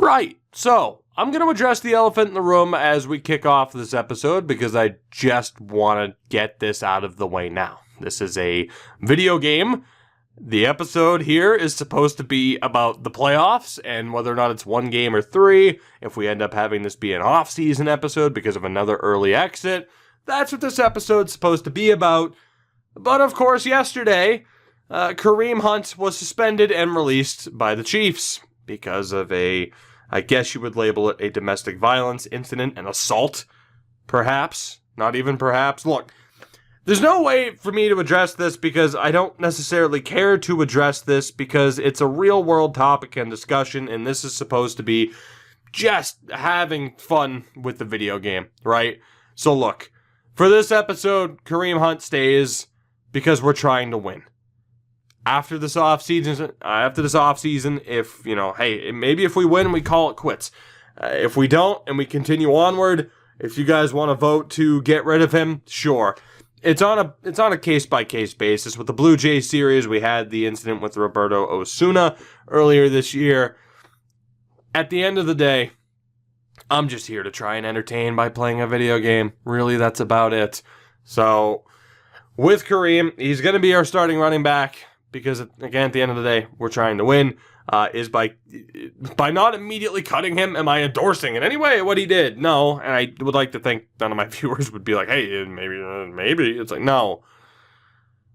Right, so I'm going to address the elephant in the room as we kick off this episode because I just want to get this out of the way now. This is a video game. The episode here is supposed to be about the playoffs and whether or not it's one game or three. If we end up having this be an off-season episode because of another early exit, that's what this episode's supposed to be about. But of course, yesterday, Kareem Hunt was suspended and released by the Chiefs because of I guess you would label it a domestic violence incident, an assault, perhaps. Not even perhaps. Look, there's no way for me to address this because I don't necessarily care to address this because it's a real-world topic and discussion, and this is supposed to be just having fun with the video game, right? So look, for this episode, Kareem Hunt stays because we're trying to win. After this offseason, if, hey, maybe if we win, we call it quits. If we don't and we continue onward, if you guys want to vote to get rid of him, sure. It's on a case-by-case basis. With the Blue Jays series, we had the incident with Roberto Osuna earlier this year. At the end of the day, I'm just here to try and entertain by playing a video game. Really, that's about it. So, with Kareem, he's going to be our starting running back because, again, at the end of the day, we're trying to win. Is by not immediately cutting him, am I endorsing in any way what he did? No, and I would like to think none of my viewers would be like, hey, maybe. It's like, no.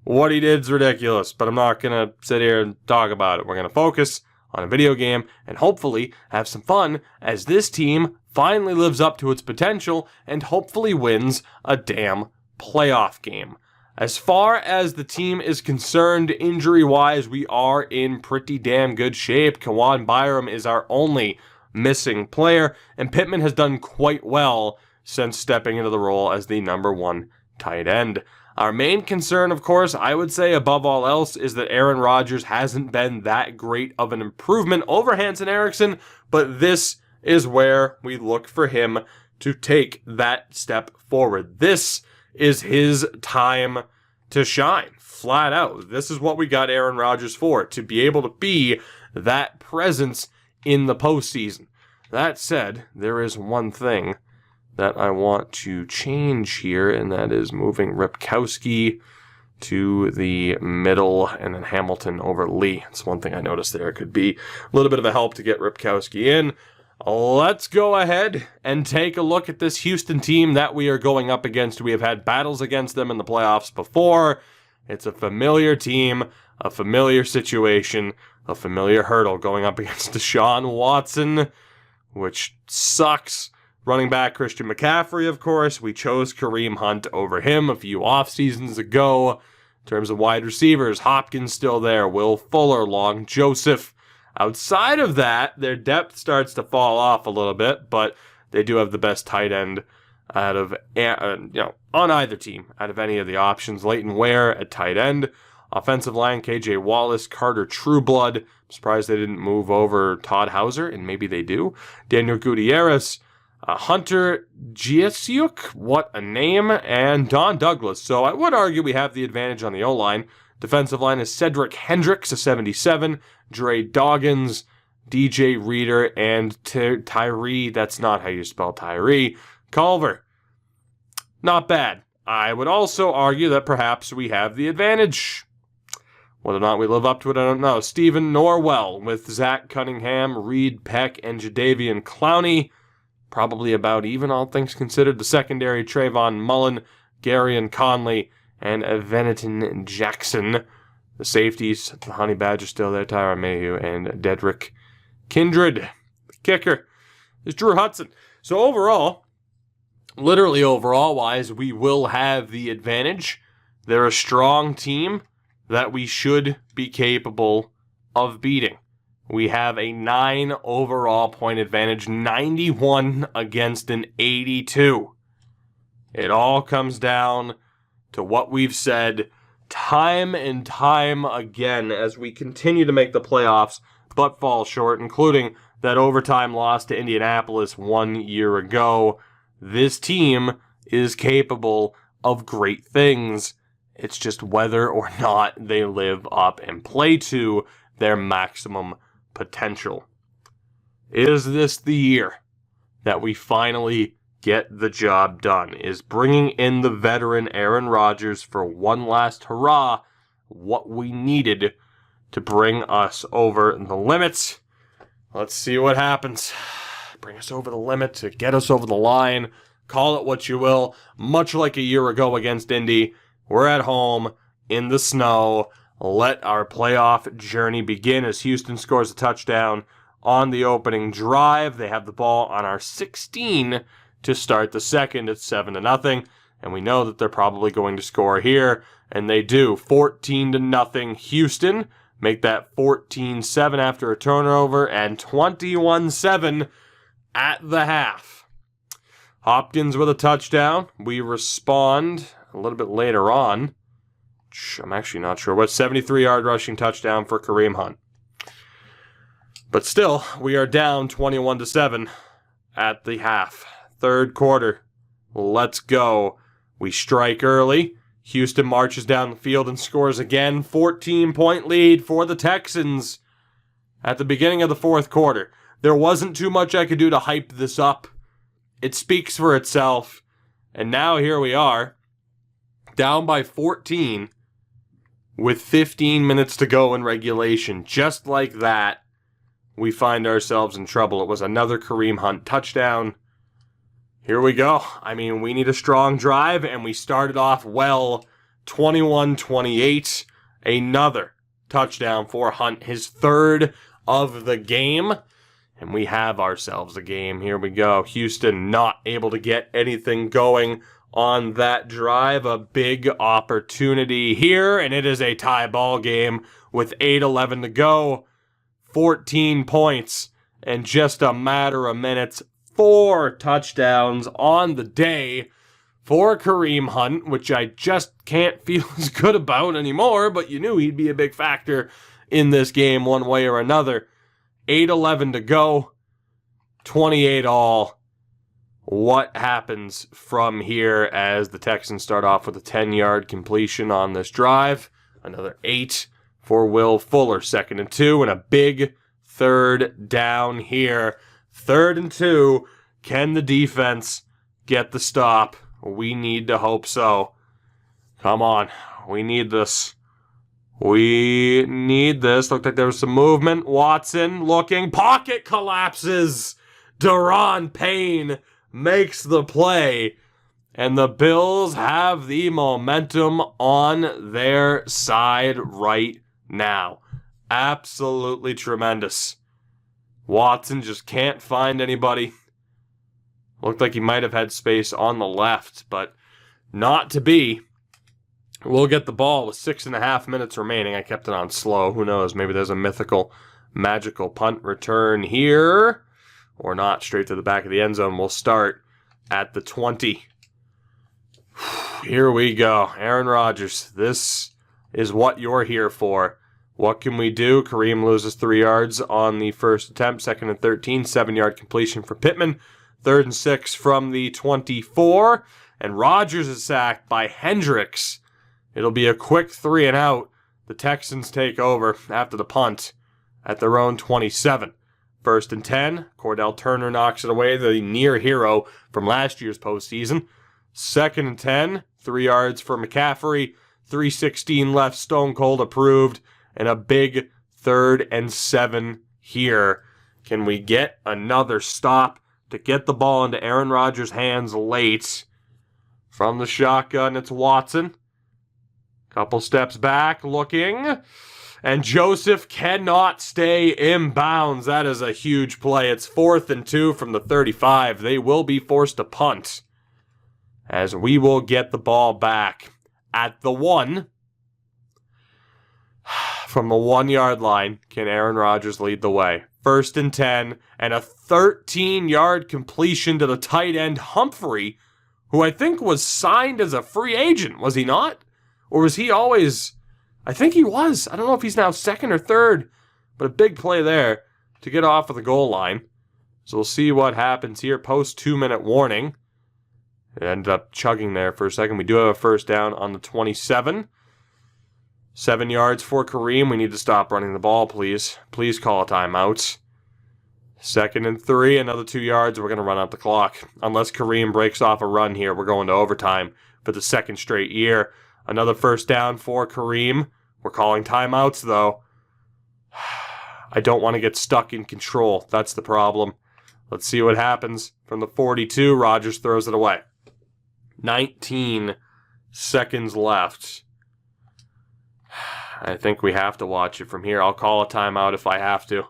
What he did is ridiculous, but I'm not going to sit here and talk about it. We're going to focus on a video game and hopefully have some fun as this team finally lives up to its potential and hopefully wins a damn playoff game. As far as the team is concerned, injury-wise, we are in pretty damn good shape. Kawan Byram is our only missing player, and Pittman has done quite well since stepping into the role as the number one tight end. Our main concern, of course, I would say above all else, is that Aaron Rodgers hasn't been that great of an improvement over Hanson Erickson, but this is where we look for him to take that step forward. This is his time to shine, flat out. This is what we got Aaron Rodgers for, to be able to be that presence in the postseason. That said, there is one thing that I want to change here, and that is moving Ripkowski to the middle and then Hamilton over Lee. It's one thing I noticed there. It could be a little bit of a help to get Ripkowski in. Let's go ahead and take a look at this Houston team that we are going up against. We have had battles against them in the playoffs before. It's a familiar team, a familiar situation, a familiar hurdle going up against Deshaun Watson, which sucks. Running back Christian McCaffrey, of course. We chose Kareem Hunt over him a few off seasons ago. In terms of wide receivers, Hopkins still there, Will Fuller, Long Joseph. Outside of that, their depth starts to fall off a little bit, but they do have the best tight end out of, on either team, out of any of the options. Leighton Ware at tight end. Offensive line, KJ Wallace, Carter Trueblood. I'm surprised they didn't move over Todd Hauser, and maybe they do. Daniel Gutierrez, Hunter Giesiuk, what a name, and Don Douglas. So I would argue we have the advantage on the O-line. Defensive line is Cedric Hendricks, a 77, Dre Doggins, DJ Reader, and Tyree, that's not how you spell Tyree, Culver. Not bad. I would also argue that perhaps we have the advantage. Whether or not we live up to it, I don't know. Stephen Norwell with Zach Cunningham, Reed Peck, and Jadeveon Clowney. Probably about even, all things considered. The secondary, Trayvon Mullen, Gary and Conley, and Venneton Jackson. The safeties, the Honey Badger still there, Tyrann Mayhew, and Dedrick Kindred. The kicker is Drew Hudson. So overall, literally overall-wise, we will have the advantage. They're a strong team that we should be capable of beating. We have a 9 overall point advantage, 91 against an 82. It all comes down to what we've said time and time again as we continue to make the playoffs but fall short, including that overtime loss to Indianapolis 1 year ago. This team is capable of great things. It's just whether or not they live up and play to their maximum potential. Is this the year that we finally get the job done? Is bringing in the veteran Aaron Rodgers for one last hurrah what we needed to bring us over the limits? Let's see what happens. Bring us over the limit, to get us over the line. Call it what you will. Much like a year ago against Indy, we're at home in the snow. Let our playoff journey begin as Houston scores a touchdown on the opening drive. They have the ball on our 16 to start the second. It's 7-0, and we know that they're probably going to score here, and they do. 14-0 Houston. Make that 14-7 after a turnover, and 21-7 at the half. Hopkins with a touchdown. We respond a little bit later on. I'm actually not sure what. 73-yard rushing touchdown for Kareem Hunt. But still, we are down 21-7 at the half. Third quarter. Let's go. We strike early. Houston marches down the field and scores again. 14-point lead for the Texans at the beginning of the fourth quarter. There wasn't too much I could do to hype this up. It speaks for itself. And now here we are, down by 14 with 15 minutes to go in regulation. Just like that, we find ourselves in trouble. It was another Kareem Hunt touchdown. Here we go. I mean, we need a strong drive, and we started off well, 21-28. Another touchdown for Hunt, his third of the game. And we have ourselves a game. Here we go. Houston not able to get anything going on that drive. A big opportunity here, and it is a tie ball game with 8:11 to go. 14 points in just a matter of minutes. 4 touchdowns on the day for Kareem Hunt, which I just can't feel as good about anymore, but you knew he'd be a big factor in this game one way or another. 8:11 to go, 28 all. What happens from here as the Texans start off with a 10-yard completion on this drive? Another 8 for Will Fuller, 2nd and 2, and a big third down here. 3rd and 2. Can the defense get the stop? We need to hope so. Come on. We need this. We need this. Looked like there was some movement. Watson looking. Pocket collapses. Daron Payne makes the play. And the Bills have the momentum on their side right now. Absolutely tremendous. Watson just can't find anybody. Looked like he might have had space on the left, but not to be. We'll get the ball with 6.5 minutes remaining. I kept it on slow. Who knows? Maybe there's a mythical, magical punt return here. Or not. Straight to the back of the end zone. We'll start at the 20. Here we go. Aaron Rodgers. This is what you're here for. What can we do? Kareem loses 3 yards on the first attempt. 2nd and 13. 7-yard completion for Pittman. 3rd and 6 from the 24. And Rodgers is sacked by Hendricks. It'll be a quick 3 and out. The Texans take over after the punt at their own 27. 1st and 10. Cordell Turner knocks it away, the near hero from last year's postseason. 2nd and 10. 3 yards for McCaffrey. 3:16 left, stone cold approved. And a big 3rd and 7 here. Can we get another stop to get the ball into Aaron Rodgers' hands late? From the shotgun, it's Watson. Couple steps back, looking. And Joseph cannot stay in bounds. That is a huge play. It's 4th and 2 from the 35. They will be forced to punt, as we will get the ball back at the 1. From the 1-yard line, can Aaron Rodgers lead the way? 1st and 10, and a 13-yard completion to the tight end Humphrey, who I think was signed as a free agent, was he not? Or was he always... I think he was. I don't know if he's now 2nd or 3rd, but a big play there to get off of the goal line. So we'll see what happens here. Post 2-minute warning. It ended up chugging there for a second. We do have a 1st down on the 27. 7 yards for Kareem. We need to stop running the ball, please. Please call a timeout. 2nd and 3, another 2 yards. We're going to run out the clock. Unless Kareem breaks off a run here, we're going to overtime for the 2nd straight year. Another first down for Kareem. We're calling timeouts, though. I don't want to get stuck in control. That's the problem. Let's see what happens. From the 42, Rodgers throws it away. 19 seconds left. I think we have to watch it from here. I'll call a timeout if I have to.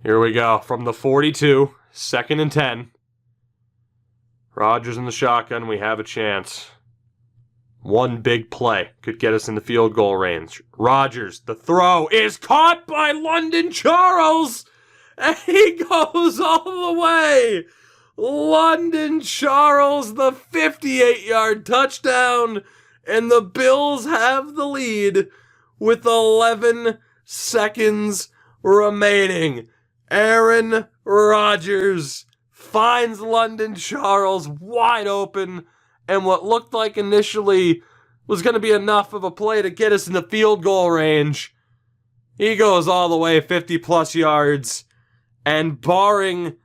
Here we go. From the 42, 2nd and 10. Rodgers in the shotgun. We have a chance. One big play could get us in the field goal range. Rodgers, the throw is caught by London Charles. And he goes all the way. London Charles, the 58-yard touchdown. And the Bills have the lead with 11 seconds remaining. Aaron Rodgers finds London Charles wide open. And what looked like initially was going to be enough of a play to get us in the field goal range. He goes all the way 50-plus yards. And barring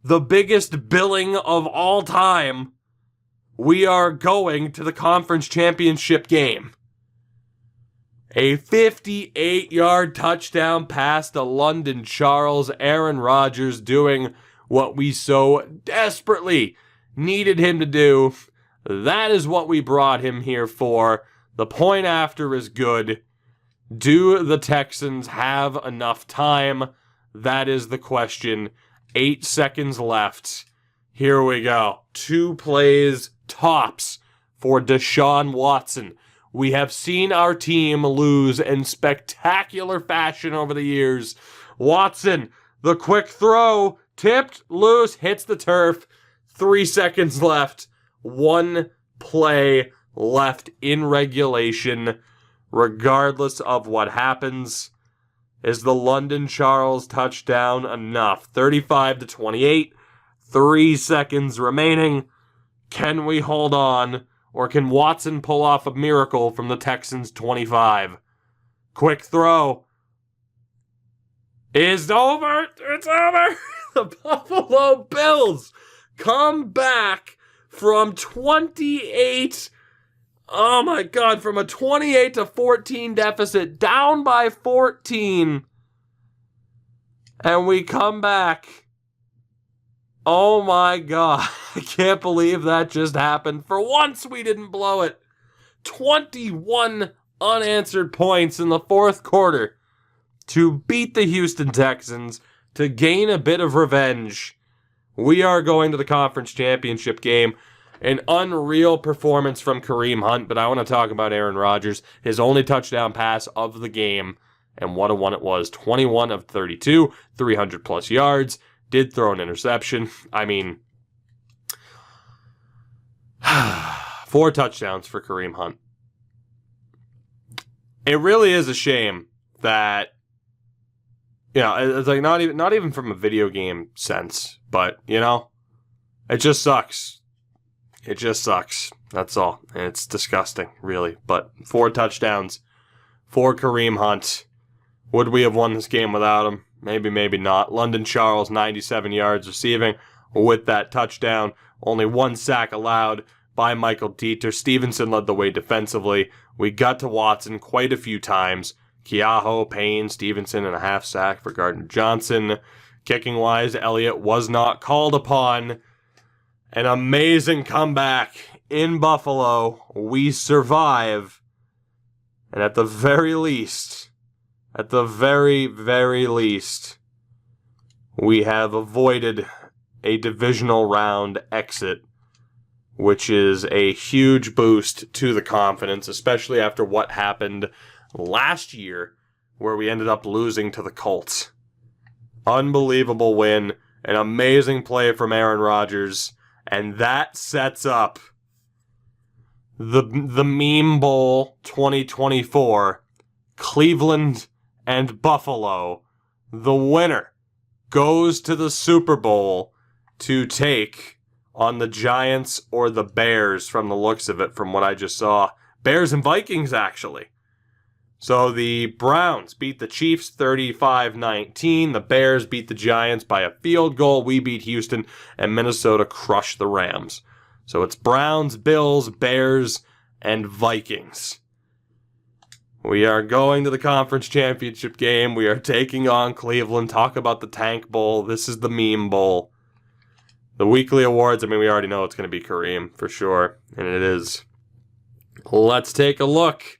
the biggest billing of all time, we are going to the conference championship game. A 58-yard touchdown pass to London Charles. Aaron Rodgers doing what we so desperately needed him to do. That is what we brought him here for. The point after is good. Do the Texans have enough time? That is the question. 8 seconds left. Here we go. 2 plays tops for Deshaun Watson. We have seen our team lose in spectacular fashion over the years. Watson, the quick throw, tipped, loose, hits the turf. 3 seconds left. 1 play left in regulation. Regardless of what happens, is the London Charles touchdown enough? 35-28, 3 seconds remaining. Can we hold on, or can Watson pull off a miracle from the Texans' 25? Quick throw is over. It's over. The Buffalo Bills come back from 28. Oh my God, from a 28-14 deficit, down by 14. And we come back. Oh my God, I can't believe that just happened. For once, we didn't blow it. 21 unanswered points in the 4th quarter to beat the Houston Texans, to gain a bit of revenge. We are going to the conference championship game. An unreal performance from Kareem Hunt, but I want to talk about Aaron Rodgers. His only touchdown pass of the game, and what a one it was. 21 of 32, 300-plus yards. Did throw an interception. I mean, 4 touchdowns for Kareem Hunt. It really is a shame that, it's like not even from a video game sense, but, it just sucks. It just sucks. That's all. And it's disgusting, really. But 4 touchdowns for Kareem Hunt. Would we have won this game without him? Maybe, maybe not. London Charles, 97 yards receiving with that touchdown. Only 1 sack allowed by Michael Dieter. Stevenson led the way defensively. We got to Watson quite a few times. Keaho, Payne, Stevenson, and a half sack for Gardner-Johnson. Kicking-wise, Elliott was not called upon. An amazing comeback in Buffalo. We survive. And at the very least, very least, we have avoided a divisional round exit, which is a huge boost to the confidence, especially after what happened last year, where we ended up losing to the Colts. Unbelievable win, an amazing play from Aaron Rodgers, and that sets up the Meme Bowl 2024, Cleveland and Buffalo. The winner goes to the Super Bowl to take on the Giants or the Bears, from the looks of it, from what I just saw. Bears and Vikings, actually. So the Browns beat the Chiefs 35-19. The Bears beat the Giants by a field goal. We beat Houston, and Minnesota crushed the Rams. So it's Browns, Bills, Bears, and Vikings. We are going to the conference championship game. We are taking on Cleveland. Talk about the Tank Bowl. This is the meme bowl. The weekly awards, I mean, we already know it's going to be Kareem for sure, and it is. Let's take a look.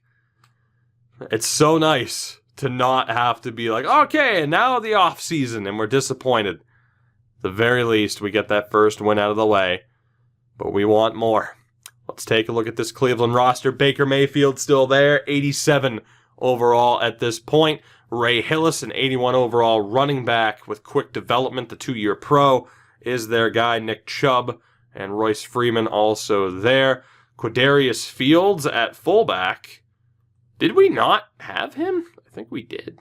It's so nice to not have to be like, okay, and now the off season, and we're disappointed. At the very least, we get that first win out of the way, but we want more. Let's take a look at this Cleveland roster. Baker Mayfield still there, 87 overall at this point. Ray Hillis, an 81 overall running back with quick development, the 2-year pro, is their guy. Nick Chubb and Royce Freeman also there. Quadarius Fields at fullback. Did we not have him? I think we did.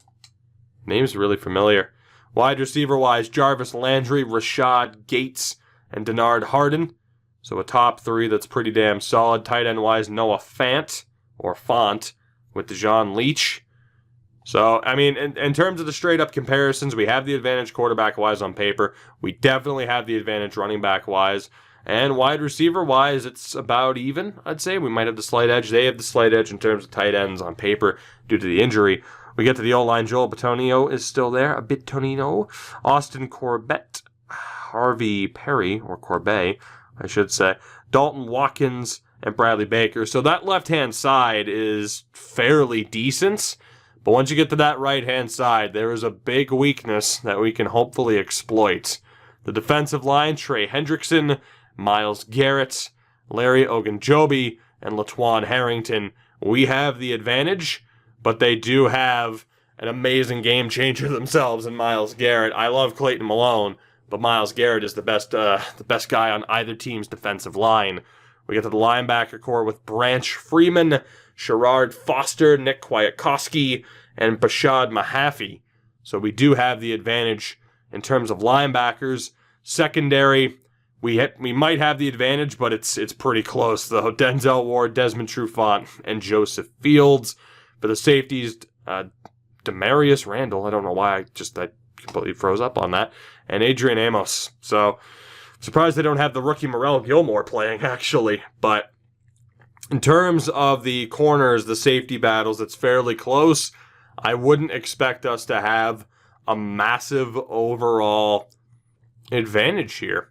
Name's really familiar. Wide receiver-wise, Jarvis Landry, Rashad Gates, and Denard Harden. So a top 3 that's pretty damn solid. Tight end-wise, Noah Fant, or Font, with Dijon Leach. So, I mean, in terms of the straight-up comparisons, we have the advantage quarterback-wise on paper. We definitely have the advantage running back-wise. And wide receiver-wise, it's about even, I'd say. We might have the slight edge. They have the slight edge in terms of tight ends on paper due to the injury. We get to the O-line. Joel Bitonio is still there. A Bitonio. Austin Corbett. Harvey Perry, or Corbet, I should say. Dalton Watkins and Bradley Baker. So that left-hand side is fairly decent. But once you get to that right-hand side, there is a big weakness that we can hopefully exploit. The defensive line, Trey Hendrickson, Myles Garrett, Larry Ogunjobi, and Laquan Harrington. We have the advantage, but they do have an amazing game changer themselves in Myles Garrett. I love Clayton Malone, but Myles Garrett is the best guy on either team's defensive line. We get to the linebacker core with Branch Freeman, Sherrard Foster, Nick Kwiatkowski, and Bashad Mahaffey. So we do have the advantage in terms of linebackers. Secondary, we might have the advantage, but it's pretty close, though. Denzel Ward, Desmond Trufant, and Joseph Fields. For the safeties, Demarius Randall, I don't know why I completely froze up on that, and Adrian Amos. So, surprised they don't have the rookie Morel Gilmore playing, actually. But in terms of the corners, the safety battles, it's fairly close. I wouldn't expect us to have a massive overall advantage here.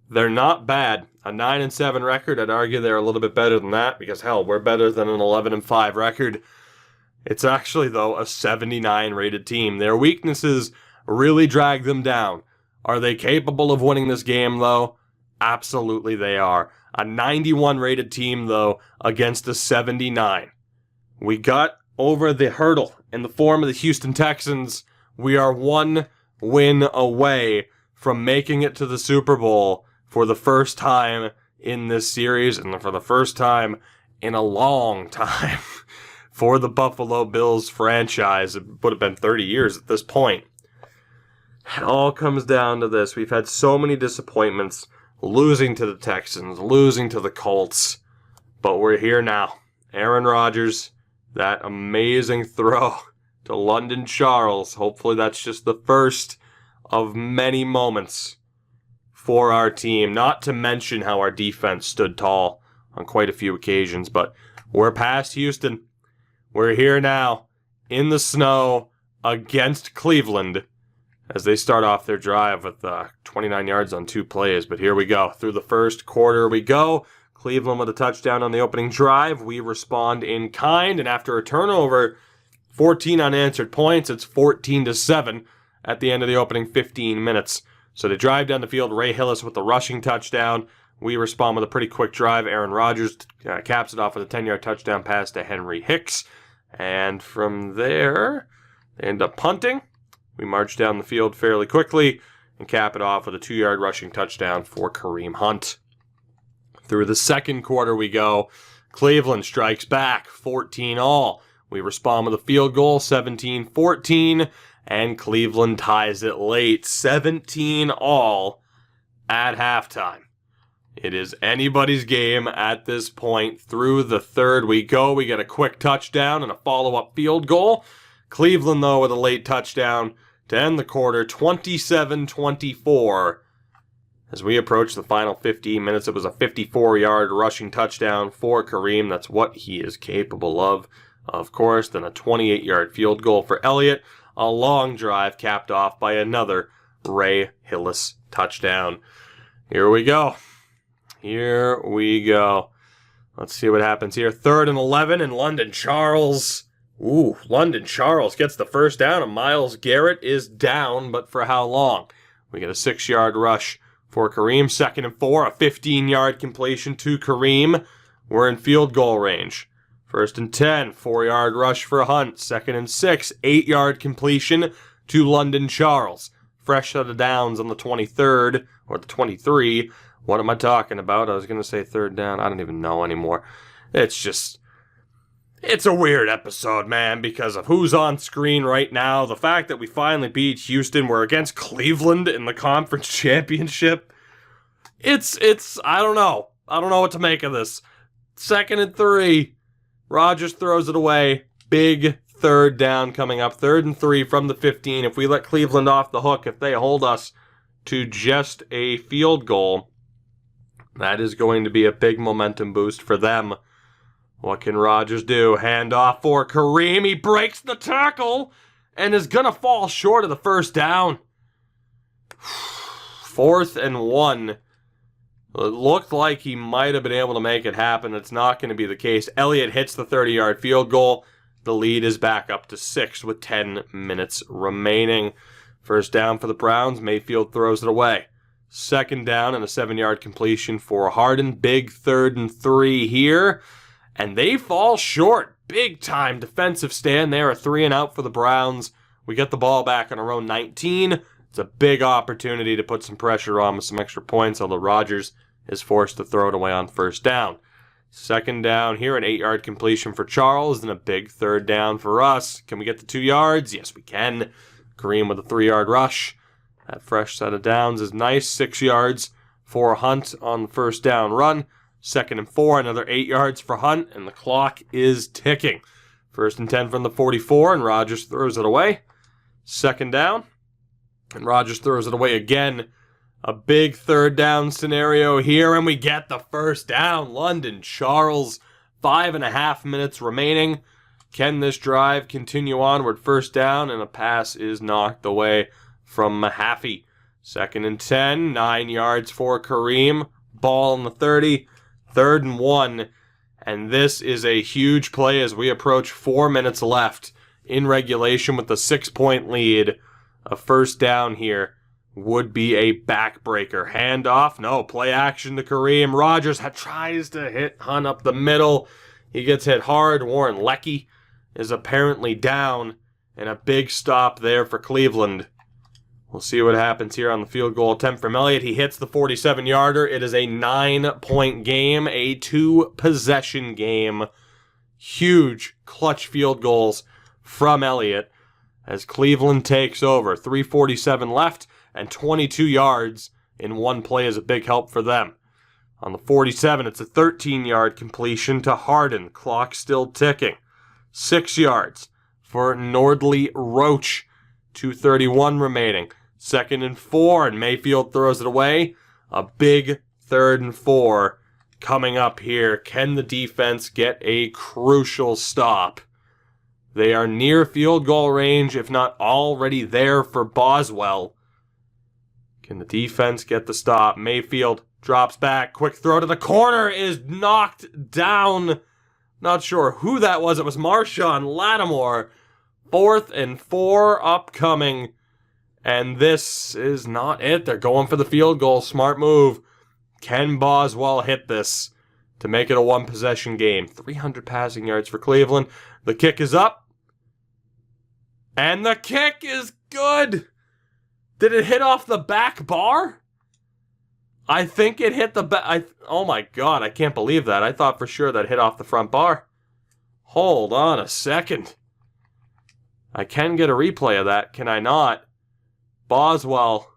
They're not bad. A 9-7 record, I'd argue they're a little bit better than that, because hell, we're better than an 11-5 record. It's actually, though, a 79 rated team. Their weaknesses really drag them down. Are they capable of winning this game, though? Absolutely they are. A 91 rated team, though, against a 79. We got over the hurdle in the form of the Houston Texans. We are 1 win away from making it to the Super Bowl for the first time in this series, and for the first time in a long time for the Buffalo Bills franchise. It would have been 30 years at this point. It all comes down to this. We've had so many disappointments, losing to the Texans, losing to the Colts, but we're here now. Aaron Rodgers, that amazing throw to London Charles. Hopefully that's just the first of many moments for our team, not to mention how our defense stood tall on quite a few occasions. But we're past Houston. We're here now in the snow against Cleveland as they start off their drive with 29 yards on 2 plays. But here we go. Through the first quarter we go. Cleveland with a touchdown on the opening drive. We respond in kind, and after a turnover, 14 unanswered points, it's 14-7 at the end of the opening 15 minutes. So they drive down the field. Ray Hillis with the rushing touchdown. We respond with a pretty quick drive. Aaron Rodgers caps it off with a 10-yard touchdown pass to Henry Hicks. And from there, they end up punting. We march down the field fairly quickly and cap it off with a 2-yard rushing touchdown for Kareem Hunt. Through the second quarter we go. Cleveland strikes back, 14-all. We respond with a field goal, 17-14. And Cleveland ties it late, 17-all at halftime. It is anybody's game at this point. Through the third we go. We get a quick touchdown and a follow-up field goal. Cleveland, though, with a late touchdown to end the quarter, 27-24. As we approach the final 15 minutes, it was a 54-yard rushing touchdown for Kareem. That's what he is capable of. Of course, then a 28-yard field goal for Elliott. A long drive capped off by another Ray Hillis touchdown. Here we go. Here we go. Let's see what happens here. 3rd and 11, and London Charles. London Charles gets the first down, and Myles Garrett is down, but for how long? We get a 6-yard rush for Kareem. 2nd and 4, a 15-yard completion to Kareem. We're in field goal range. 1st and 10, 4-yard rush for Hunt. 2nd and 6, 8-yard completion to London Charles. Fresh set of downs on the 23rd, or the 23. What am I talking about? I was going to say 3rd down. I don't even know anymore. It's a weird episode, man, because of who's on screen right now. The fact that we finally beat Houston. We're against Cleveland in the conference championship. I don't know. I don't know what to make of this. 2nd and 3. Rodgers throws it away. Big 3rd down coming up. 3rd and 3 from the 15. If we let Cleveland off the hook, if they hold us to just a field goal, that is going to be a big momentum boost for them. What can Rodgers do? Handoff for Kareem. He breaks the tackle and is going to fall short of the first down. 4th and 1. It looked like he might have been able to make it happen. It's not going to be the case. Elliott hits the 30-yard field goal. The lead is back up to 6 with 10 minutes remaining. First down for the Browns. Mayfield throws it away. 2nd down and a 7-yard completion for Harden. Big 3rd and 3 here. And they fall short. Big time defensive stand there. A 3 and out for the Browns. We get the ball back on our own 19. It's a big opportunity to put some pressure on with some extra points, although Rodgers is forced to throw it away on 1st down. 2nd down here, an 8-yard completion for Charles, and a big 3rd down for us. Can we get the 2 yards? Yes, we can. Kareem with a 3-yard rush. That fresh set of downs is nice. 6 yards for Hunt on the 1st down run. 2nd and 4, another 8 yards for Hunt, and the clock is ticking. 1st and 10 from the 44, and Rodgers throws it away. 2nd down, and Rodgers throws it away again. A big 3rd down scenario here, and we get the first down. London Charles, 5.5 minutes remaining. Can this drive continue onward? 1st down, and a pass is knocked away from Mahaffey. 2nd and 10, 9 yards for Kareem. Ball in the 30, 3rd and 1. And this is a huge play as we approach 4 minutes left in regulation with the 6-point lead. A first down here would be a backbreaker. Handoff, no, play action to Kareem. Rodgers tries to hit Hunt up the middle. He gets hit hard. Warren Leckie is apparently down, and a big stop there for Cleveland. We'll see what happens here on the field goal attempt from Elliott. He hits the 47-yarder. It is a 9-point game, a 2-possession game. Huge clutch field goals from Elliott as Cleveland takes over. 3:47 left, and 22 yards in one play is a big help for them. On the 47, it's a 13-yard completion to Harden. Clock still ticking. 6 yards for Nordley Roach. 2:31 remaining. 2nd and 4, and Mayfield throws it away. A big 3rd and 4 coming up here. Can the defense get a crucial stop? They are near field goal range, if not already there for Boswell. Can the defense get the stop? Mayfield drops back. Quick throw to the corner is knocked down. Not sure who that was. It was Marshawn Lattimore. 4th and 4 upcoming. And this is not it. They're going for the field goal. Smart move. Can Boswell hit this to make it a 1-possession game? 300 passing yards for Cleveland. The kick is up. And the kick is good. Did it hit off the back bar? I think it hit the back. Oh my God, I can't believe that. I thought for sure that hit off the front bar. Hold on a second. I can get a replay of that, can I not? Boswell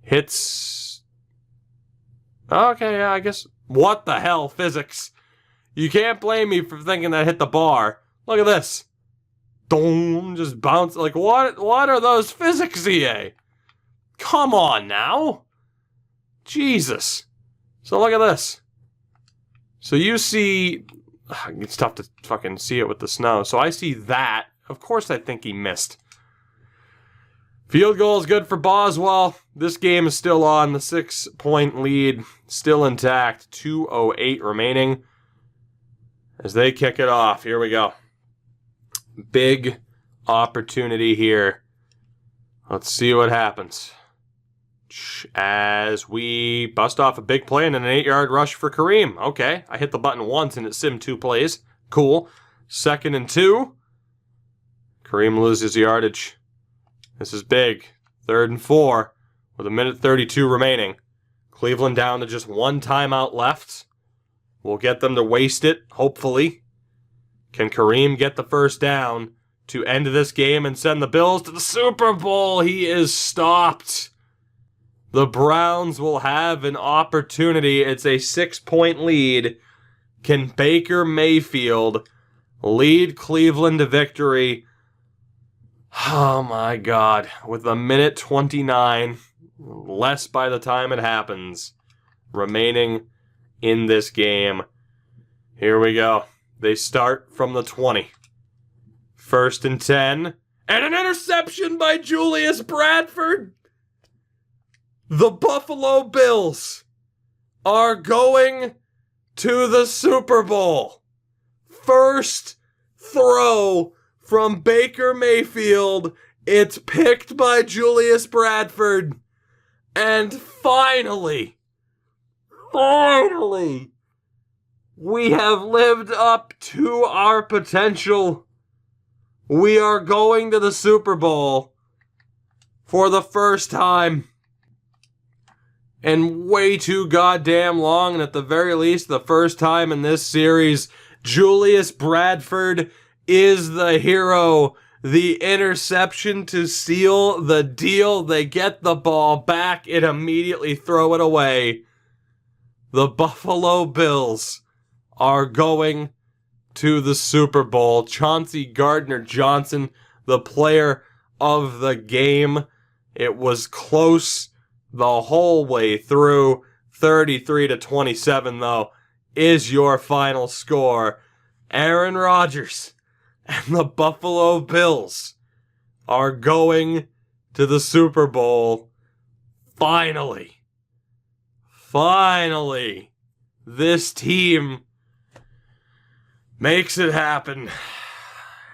hits Okay, yeah, I guess. What the hell, physics? You can't blame me for thinking that hit the bar. Look at this. Boom, just bounce. Like, what are those physics, EA? Come on now. Jesus. So look at this. So you see, it's tough to fucking see it with the snow. So I see that. Of course I think he missed. Field goal is good for Boswell. This game is still on. The 6-point lead still intact. 2:08 remaining. As they kick it off. Here we go. Big opportunity here. Let's see what happens. As we bust off a big play and an 8-yard rush for Kareem. Okay, I hit the button once and it simmed 2 plays. Cool. 2nd and 2. Kareem loses yardage. This is big. 3rd and 4 with 1:32 remaining. Cleveland down to just 1 timeout left. We'll get them to waste it, hopefully. Can Kareem get the first down to end this game and send the Bills to the Super Bowl? He is stopped. The Browns will have an opportunity. It's a 6-point lead. Can Baker Mayfield lead Cleveland to victory? Oh my God. With 1:29, less by the time it happens, remaining in this game. Here we go. They start from the 20. 1st and 10. And an interception by Julius Bradford. The Buffalo Bills are going to the Super Bowl. First throw from Baker Mayfield. It's picked by Julius Bradford. And finally, we have lived up to our potential. We are going to the Super Bowl for the first time and way too goddamn long, and at the very least, the first time in this series. Julius Bradford is the hero. The interception to seal the deal. They get the ball back and immediately throw it away. The Buffalo Bills are going to the Super Bowl. Chauncey Gardner-Johnson, the player of the game. It was close the whole way through. 33-27, though, is your final score. Aaron Rodgers and the Buffalo Bills are going to the Super Bowl. Finally, this team makes it happen.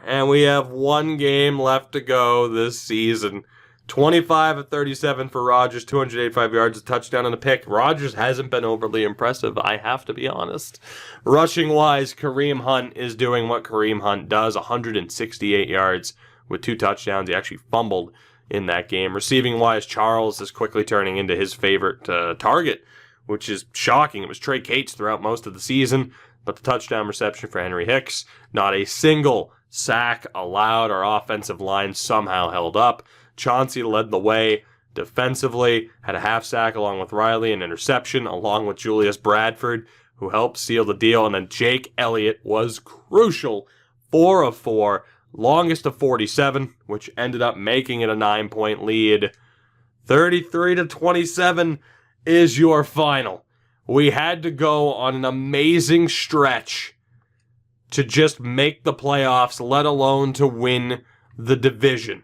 And we have 1 game left to go this season. 25 of 37 for Rodgers, 285 yards, a touchdown and a pick. Rodgers hasn't been overly impressive, I have to be honest. Rushing-wise, Kareem Hunt is doing what Kareem Hunt does, 168 yards with 2 touchdowns. He actually fumbled in that game. Receiving-wise, Charles is quickly turning into his favorite target, which is shocking. It was Trey Cates throughout most of the season, but the touchdown reception for Henry Hicks, not a single sack allowed. Our offensive line somehow held up. Chauncey led the way defensively, had a half sack along with Riley, an interception along with Julius Bradford, who helped seal the deal, and then Jake Elliott was crucial. 4 of 4, longest of 47, which ended up making it a 9-point lead. 33-27 is your final. We had to go on an amazing stretch to just make the playoffs, let alone to win the division.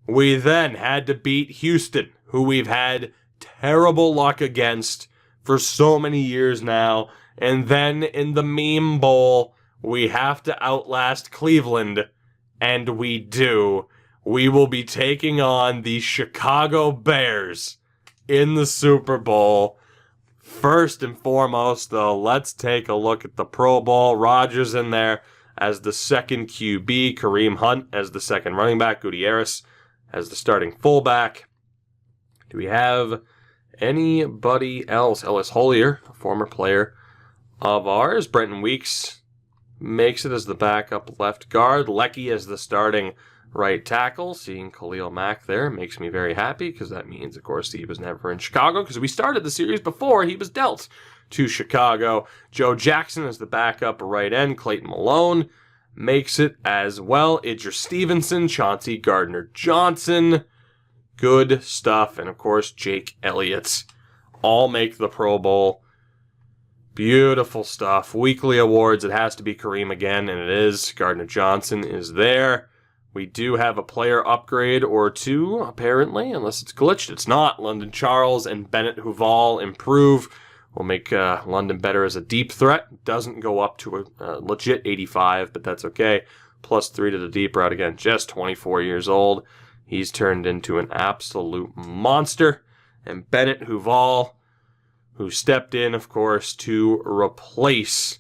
We then had to beat Houston, who we've had terrible luck against for so many years now. And then in the Meme Bowl, we have to outlast Cleveland, and we do. We will be taking on the Chicago Bears in the Super Bowl. First and foremost, though, let's take a look at the Pro Bowl. Rodgers in there as the second QB, Kareem Hunt as the second running back, Gutierrez as the starting fullback. Do we have anybody else? Ellis Hollier, a former player of ours. Brenton Weeks makes it as the backup left guard. Leckie as the starting right tackle. Seeing Khalil Mack there makes me very happy because that means, of course, he was never in Chicago because we started the series before he was dealt to Chicago. Joe Jackson is the backup right end. Clayton Malone makes it as well. Idris Stevenson, Chauncey Gardner-Johnson. Good stuff. And, of course, Jake Elliott. All make the Pro Bowl. Beautiful stuff. Weekly awards. It has to be Kareem again, and it is. Gardner-Johnson is there. We do have a player upgrade or two, apparently, unless it's glitched. It's not. London Charles and Bennett Huval improve. We'll make London better as a deep threat. Doesn't go up to a legit 85, but that's okay. +3 to the deep route again. Just 24 years old. He's turned into an absolute monster. And Bennett Huval, who stepped in, of course, to replace...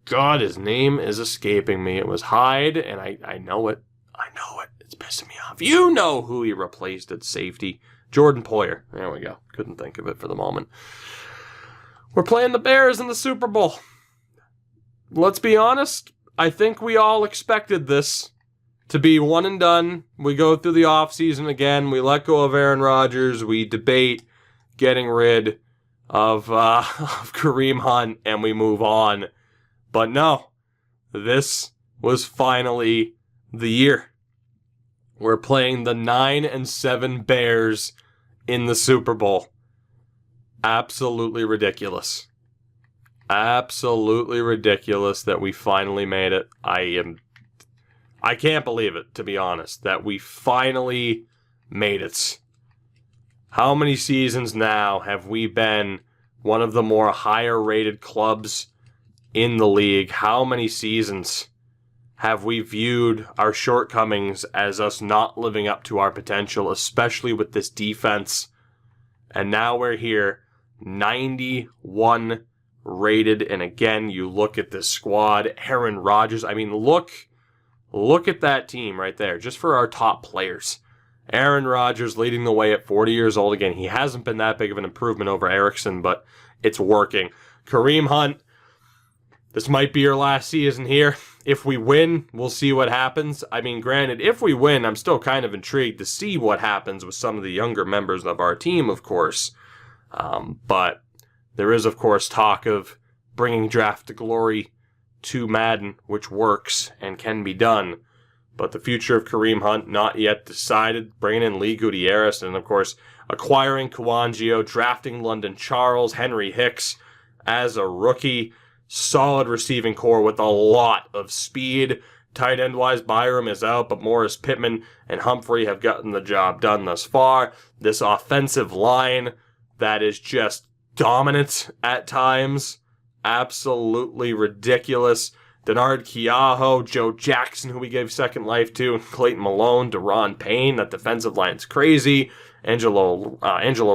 God, his name is escaping me. It was Hyde, and I know it. I know it. It's pissing me off. You know who he replaced at safety. Jordan Poyer. There we go. Couldn't think of it for the moment. We're playing the Bears in the Super Bowl. Let's be honest. I think we all expected this to be one and done. We go through the offseason again. We let go of Aaron Rodgers. We debate getting rid of Kareem Hunt, and we move on. But no, this was finally the year. We're playing the 9-7 Bears in the Super Bowl. Absolutely ridiculous. Absolutely ridiculous that we finally made it. I can't believe it, to be honest, that we finally made it. How many seasons now have we been one of the more higher rated clubs in the league? How many seasons have we viewed our shortcomings as us not living up to our potential, especially with this defense? And now we're here, 91 rated. And again, you look at this squad, Aaron Rodgers. I mean, look at that team right there, just for our top players. Aaron Rodgers leading the way at 40 years old. Again, he hasn't been that big of an improvement over Erickson, but it's working. Kareem Hunt, this might be your last season here. If we win, we'll see what happens. I mean, granted, if we win, I'm still kind of intrigued to see what happens with some of the younger members of our team, of course. But there is, of course, talk of bringing Draft to Glory to Madden, which works and can be done. But the future of Kareem Hunt, not yet decided. Bringing in Lee Gutierrez and, of course, acquiring Kawangio, drafting London Charles, Henry Hicks as a rookie. Solid receiving core with a lot of speed. Tight end-wise, Byram is out, but Morris, Pittman, and Humphrey have gotten the job done thus far. This offensive line that is just dominant at times. Absolutely ridiculous. Denard Keaho, Joe Jackson, who we gave second life to, Clayton Malone, Deron Payne. That defensive line's crazy. Angelo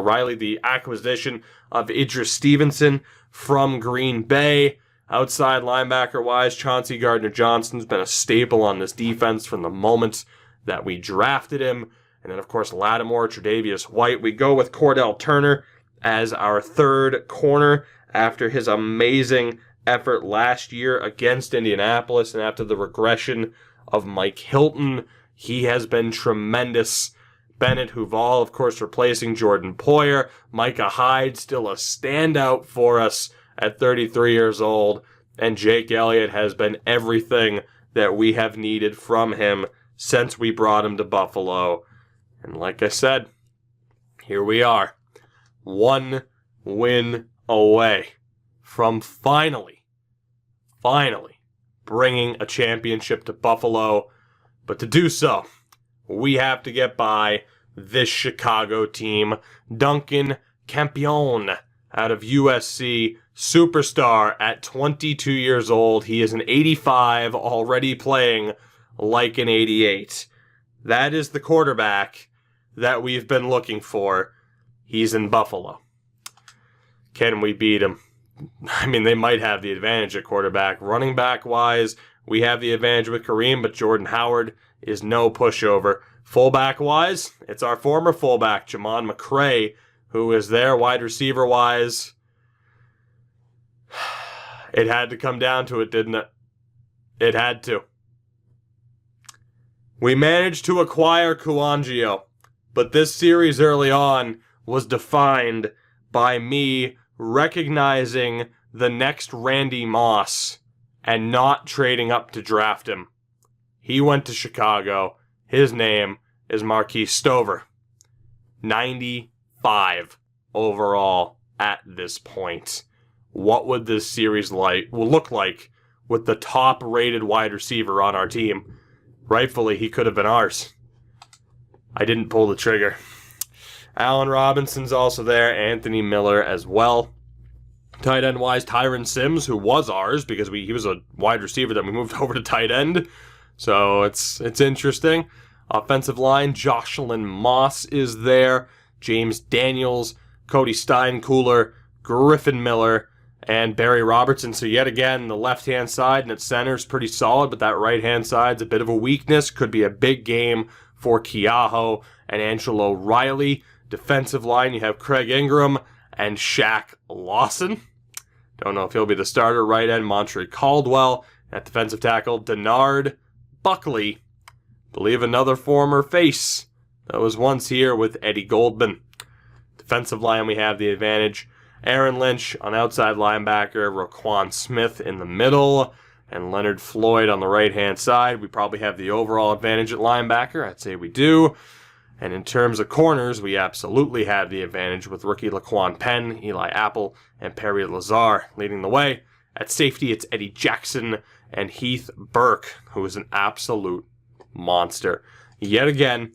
Riley, the acquisition of Idris Stevenson from Green Bay. Outside linebacker-wise, Chauncey Gardner-Johnson's been a staple on this defense from the moment that we drafted him. And then, of course, Lattimore, Tre'Davious White. We go with Cordell Turner as our third corner after his amazing effort last year against Indianapolis. And after the regression of Mike Hilton, he has been tremendous. Bennett Huval, of course, replacing Jordan Poyer. Micah Hyde, still a standout for us at 33 years old. And Jake Elliott has been everything that we have needed from him since we brought him to Buffalo. And like I said, here we are. 1 win away from finally bringing a championship to Buffalo. But to do so, we have to get by this Chicago team. Duncan Campione out of USC, superstar at 22 years old. He is an 85, already playing like an 88. That is the quarterback that we've been looking for. He's in Buffalo. Can we beat him? I mean, they might have the advantage at quarterback. Running back-wise, we have the advantage with Kareem, but Jordan Howard is no pushover. Fullback-wise, it's our former fullback, Jamon McCray, who is there. Wide receiver-wise, it had to come down to it, didn't it? It had to. We managed to acquire Kuangio, but this series early on was defined by me recognizing the next Randy Moss and not trading up to draft him. He went to Chicago. His name is Marquise Stover. 95 overall at this point. What would this series look like with the top-rated wide receiver on our team? Rightfully, he could have been ours. I didn't pull the trigger. Allen Robinson's also there. Anthony Miller as well. Tight end-wise, Tyron Sims, who was ours because he was a wide receiver that we moved over to tight end. So it's interesting. Offensive line, Jocelyn Moss is there. James Daniels, Cody Steinkooler, Griffin Miller, and Barry Robertson. So yet again, the left-hand side and its center is pretty solid, but that right-hand side's a bit of a weakness. Could be a big game for Keaho and Angelo Riley. Defensive line, you have Craig Ingram and Shaq Lawson. Don't know if he'll be the starter. Right end, Montre Caldwell. At defensive tackle, Denard Buckley. Believe another former face that was once here with Eddie Goldman. Defensive line, we have the advantage. Aaron Lynch on outside linebacker, Roquan Smith in the middle, and Leonard Floyd on the right-hand side. We probably have the overall advantage at linebacker. I'd say we do. And in terms of corners, we absolutely have the advantage with rookie Laquan Penn, Eli Apple, and Perry Lazar leading the way. At safety, it's Eddie Jackson and Heath Burke, who is an absolute monster. Yet again,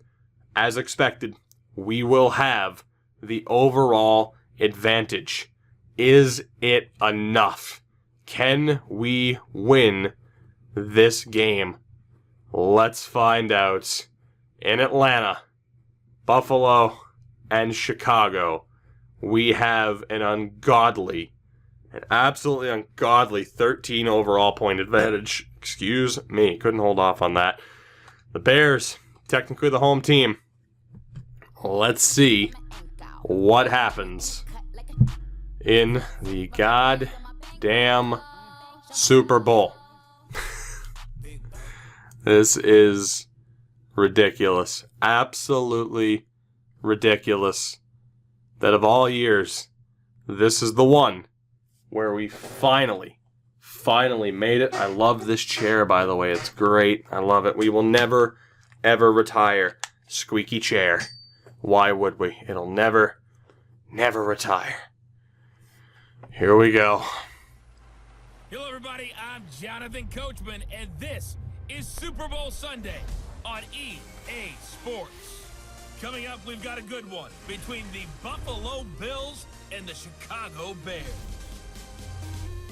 as expected, we will have the overall advantage. Is it enough? Can we win this game? Let's find out. In Atlanta, Buffalo, and Chicago, we have an absolutely ungodly 13 overall point advantage. Excuse me, couldn't hold off on that. The Bears, technically the home team. Let's see what happens in the goddamn Super Bowl. This is ridiculous. Absolutely ridiculous. That of all years, this is the one where we finally made it. I love this chair, by the way. It's great. I love it. We will never, ever retire. Squeaky chair. Why would we? It'll never retire. Here we go. Hello, everybody. I'm Jonathan Coachman, and this is Super Bowl Sunday on EA Sports. Coming up, we've got a good one between the Buffalo Bills and the Chicago Bears.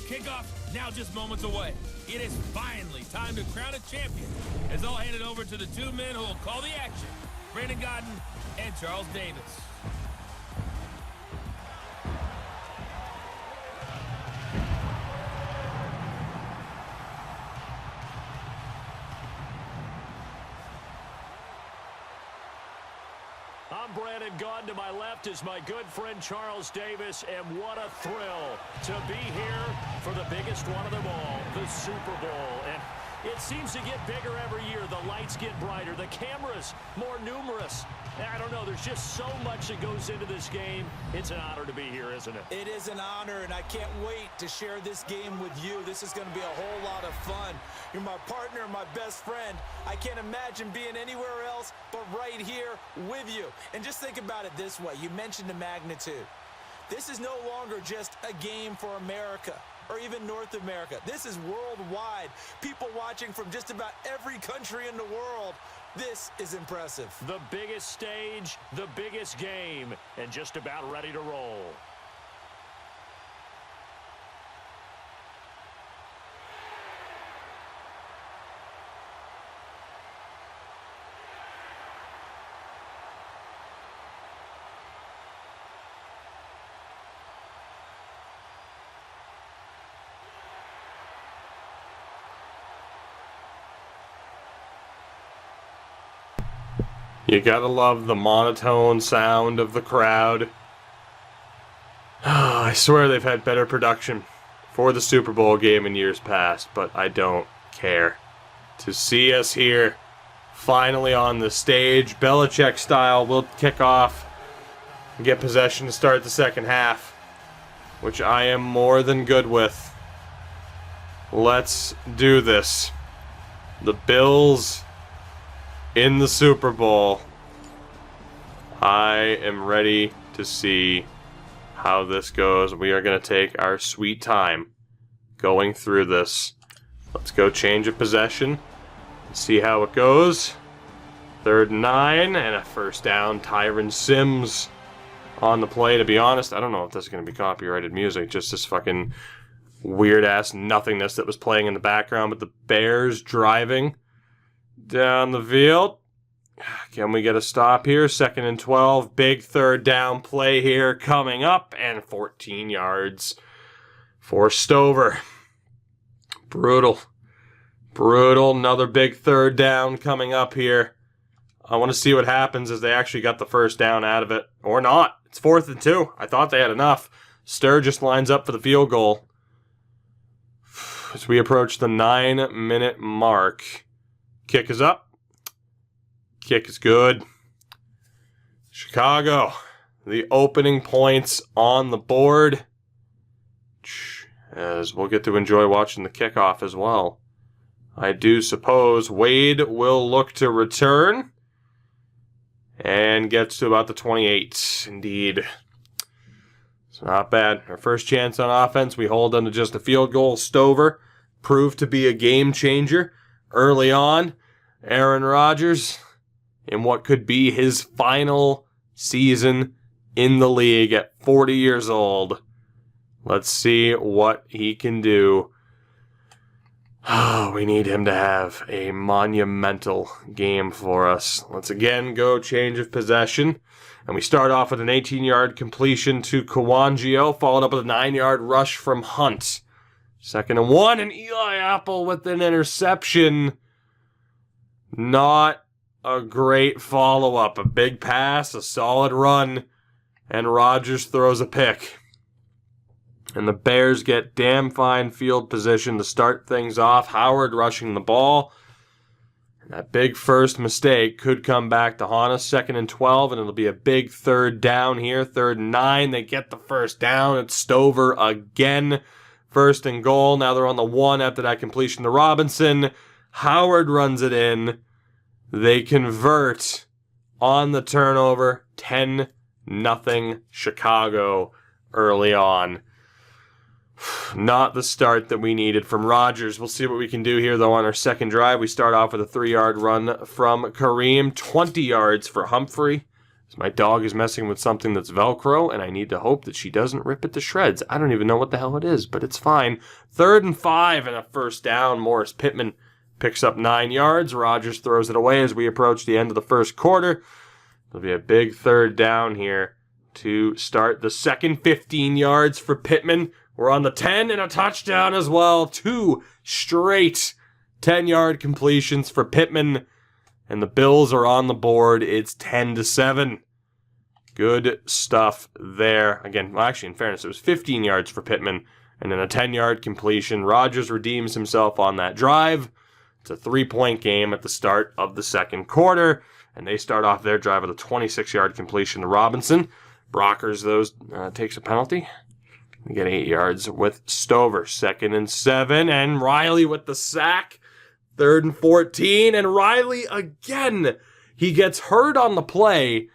Kickoff now just moments away. It is finally time to crown a champion, as I'll hand it over to the two men who will call the action, Brandon Godden and Charles Davis. I'm Brandon Godden. To my left is my good friend Charles Davis, and what a thrill to be here for the biggest one of them all, the Super Bowl. And it seems to get bigger every year. The lights get brighter, the cameras more numerous. I don't know, there's just so much that goes into this game. It's an honor to be here, isn't it? It is an honor, and I can't wait to share this game with you. This is going to be a whole lot of fun. You're my partner, my best friend. I can't imagine being anywhere else but right here with you. And just think about it this way. You mentioned the magnitude. This is no longer just a game for America or even North America. This is worldwide. People watching from just about every country in the world. This is impressive. The biggest stage, the biggest game, and just about ready to roll. You gotta love the monotone sound of the crowd. I swear they've had better production for the Super Bowl game in years past, but I don't care. To see us here, finally on the stage. Belichick style, we'll kick off and get possession to start the second half, which I am more than good with. Let's do this. The Bills in the Super Bowl. I am ready to see how this goes. We are going to take our sweet time going through this. Let's go change of possession. See how it goes. 3rd and 9 and a first down. Tyron Sims on the play. To be honest, I don't know if this is going to be copyrighted music. Just this fucking weird-ass nothingness that was playing in the background. But the Bears driving down the field. Can we get a stop here? 2nd and 12. Big 3rd down play here coming up. And 14 yards for Stover. Brutal. Another big 3rd down coming up here. I want to see what happens as they actually got the first down out of it. Or not. It's 4th and 2. I thought they had enough. Sturgis lines up for the field goal. As we approach the 9-minute mark. Kick is up. Kick is good. Chicago. The opening points on the board. As we'll get to enjoy watching the kickoff as well. I do suppose Wade will look to return. And gets to about the 28. Indeed. It's not bad. Our first chance on offense, we hold them to just a field goal. Stover proved to be a game changer early on. Aaron Rodgers, in what could be his final season in the league at 40 years old. Let's see what he can do. Oh, we need him to have a monumental game for us. Let's again go change of possession. And we start off with an 18-yard completion to Kawangio, followed up with a 9-yard rush from Hunt. 2nd and 1, and Eli Apple with an interception. Not a great follow-up. A big pass, a solid run, and Rodgers throws a pick. And the Bears get damn fine field position to start things off. Howard rushing the ball. And that big first mistake could come back to haunt us. 2nd and 12, and it'll be a big 3rd down here. 3rd and 9, they get the first down. It's Stover again. 1st and goal. Now they're on the 1 after that completion to Robinson. Howard runs it in. They convert on the turnover. 10-0 Chicago early on. Not the start that we needed from Rodgers. We'll see what we can do here, though, on our second drive. We start off with a 3-yard run from Kareem. 20 yards for Humphrey. My dog is messing with something that's Velcro, and I need to hope that she doesn't rip it to shreds. I don't even know what the hell it is, but it's fine. 3rd and 5 and a first down. Morris Pittman picks up 9 yards. Rodgers throws it away as we approach the end of the first quarter. There'll be a big 3rd down here to start the second. 15 yards for Pittman. We're on the 10 and a touchdown as well. 2 straight 10-yard completions for Pittman. And the Bills are on the board. It's 10-7. Good stuff there. Again, well, actually, in fairness, it was 15 yards for Pittman. And then a 10-yard completion. Rodgers redeems himself on that drive. It's a 3-point game at the start of the second quarter. And they start off their drive with a 26-yard completion to Robinson. Brockers, takes a penalty. We get 8 yards with Stover. 2nd and 7. And Riley with the sack. 3rd and 14. And Riley again. He gets hurt on the play.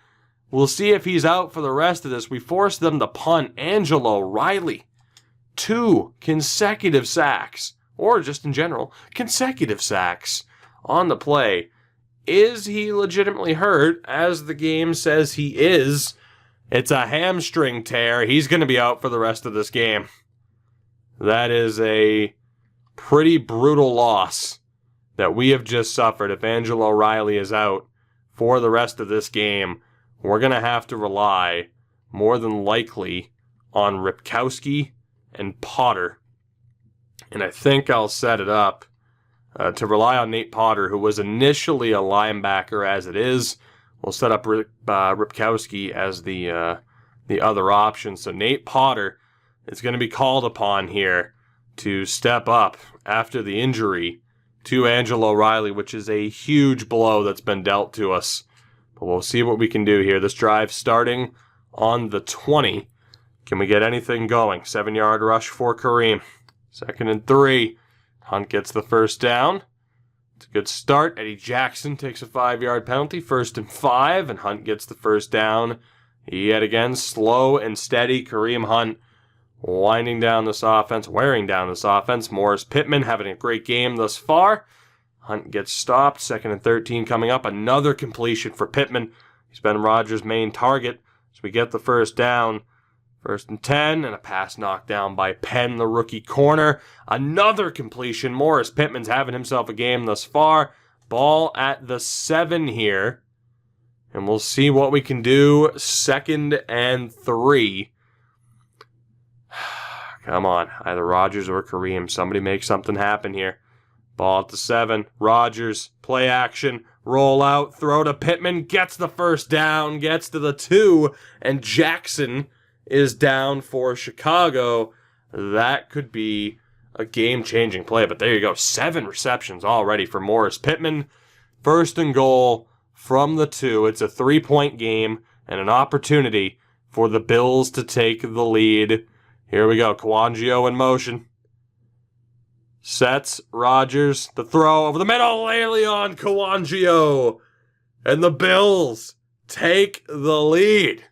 We'll see if he's out for the rest of this. We force them to punt. Angelo Riley. 2 consecutive sacks. Or just in general, consecutive sacks on the play. Is he legitimately hurt? As the game says he is. It's a hamstring tear. He's going to be out for the rest of this game. That is a pretty brutal loss that we have just suffered. If Angelo Riley is out for the rest of this game, we're going to have to rely more than likely on Ripkowski and Potter. And I think I'll set it up to rely on Nate Potter, who was initially a linebacker as it is. We'll set up Ripkowski as the other option. So Nate Potter is going to be called upon here to step up after the injury to Angelo Riley, which is a huge blow that's been dealt to us. But we'll see what we can do here. This drive starting on the 20. Can we get anything going? 7-yard rush for Kareem. 2nd and 3. Hunt gets the first down. It's a good start. Eddie Jackson takes a 5-yard penalty. 1st and 5, and Hunt gets the first down. Yet again, slow and steady. Kareem Hunt wearing down this offense. Morris Pittman having a great game thus far. Hunt gets stopped. 2nd and 13 coming up. Another completion for Pittman. He's been Rodgers' main target. So we get the first down. 1st and 10, and a pass knocked down by Penn, the rookie corner. Another completion. Morris Pittman's having himself a game thus far. Ball at the 7 here. And we'll see what we can do. 2nd and 3. Come on. Either Rodgers or Kareem. Somebody make something happen here. Ball at the 7. Rodgers. Play action. Roll out. Throw to Pittman. Gets the first down. Gets to the 2. And Jackson is down for Chicago. That could be a game-changing play. But there you go. 7 receptions already for Morris Pittman. 1st and goal from the 2. It's a 3-point game and an opportunity for the Bills to take the lead. Here we go. Kawangio in motion. Sets. Rodgers. The throw over the middle. Le'Veon Kawangio. And the Bills take the lead.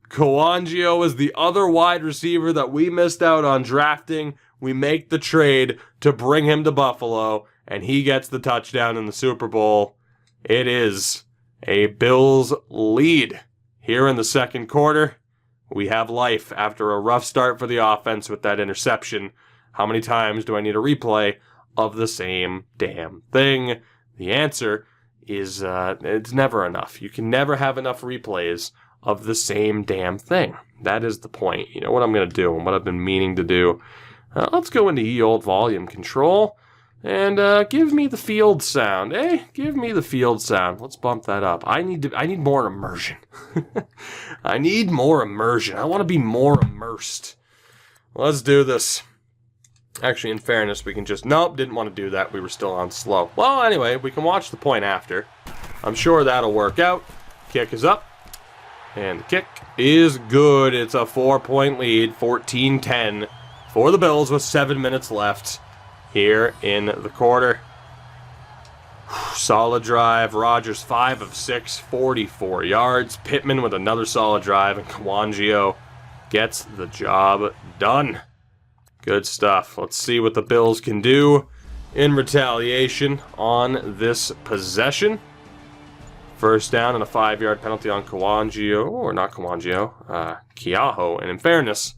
Kawangio is the other wide receiver that we missed out on drafting. We make the trade to bring him to Buffalo, and he gets the touchdown in the Super Bowl. It is a Bills lead. Here in the 2nd quarter, we have life after a rough start for the offense with that interception. How many times do I need a replay of the same damn thing? The answer is it's never enough. You can never have enough replays of the same damn thing. That is the point. You know what I'm going to do and what I've been meaning to do. Let's go into ye old volume control and give me the field sound. Give me the field sound. Let's bump that up. I need more immersion. I need more immersion. I want to be more immersed. Let's do this. Actually, in fairness, we can just... Nope, didn't want to do that. We were still on slow. Well, anyway, we can watch the point after. I'm sure that'll work out. Kick is up. And the kick is good. It's a 4-point lead, 14-10 for the Bills with 7 minutes left here in the quarter. Solid drive. Rodgers 5 of 6, 44 yards. Pittman with another solid drive, and Kawangio gets the job done. Good stuff. Let's see what the Bills can do in retaliation on this possession. First down and a 5-yard penalty on Kawangio, or not Kawangio, Keaho. And in fairness,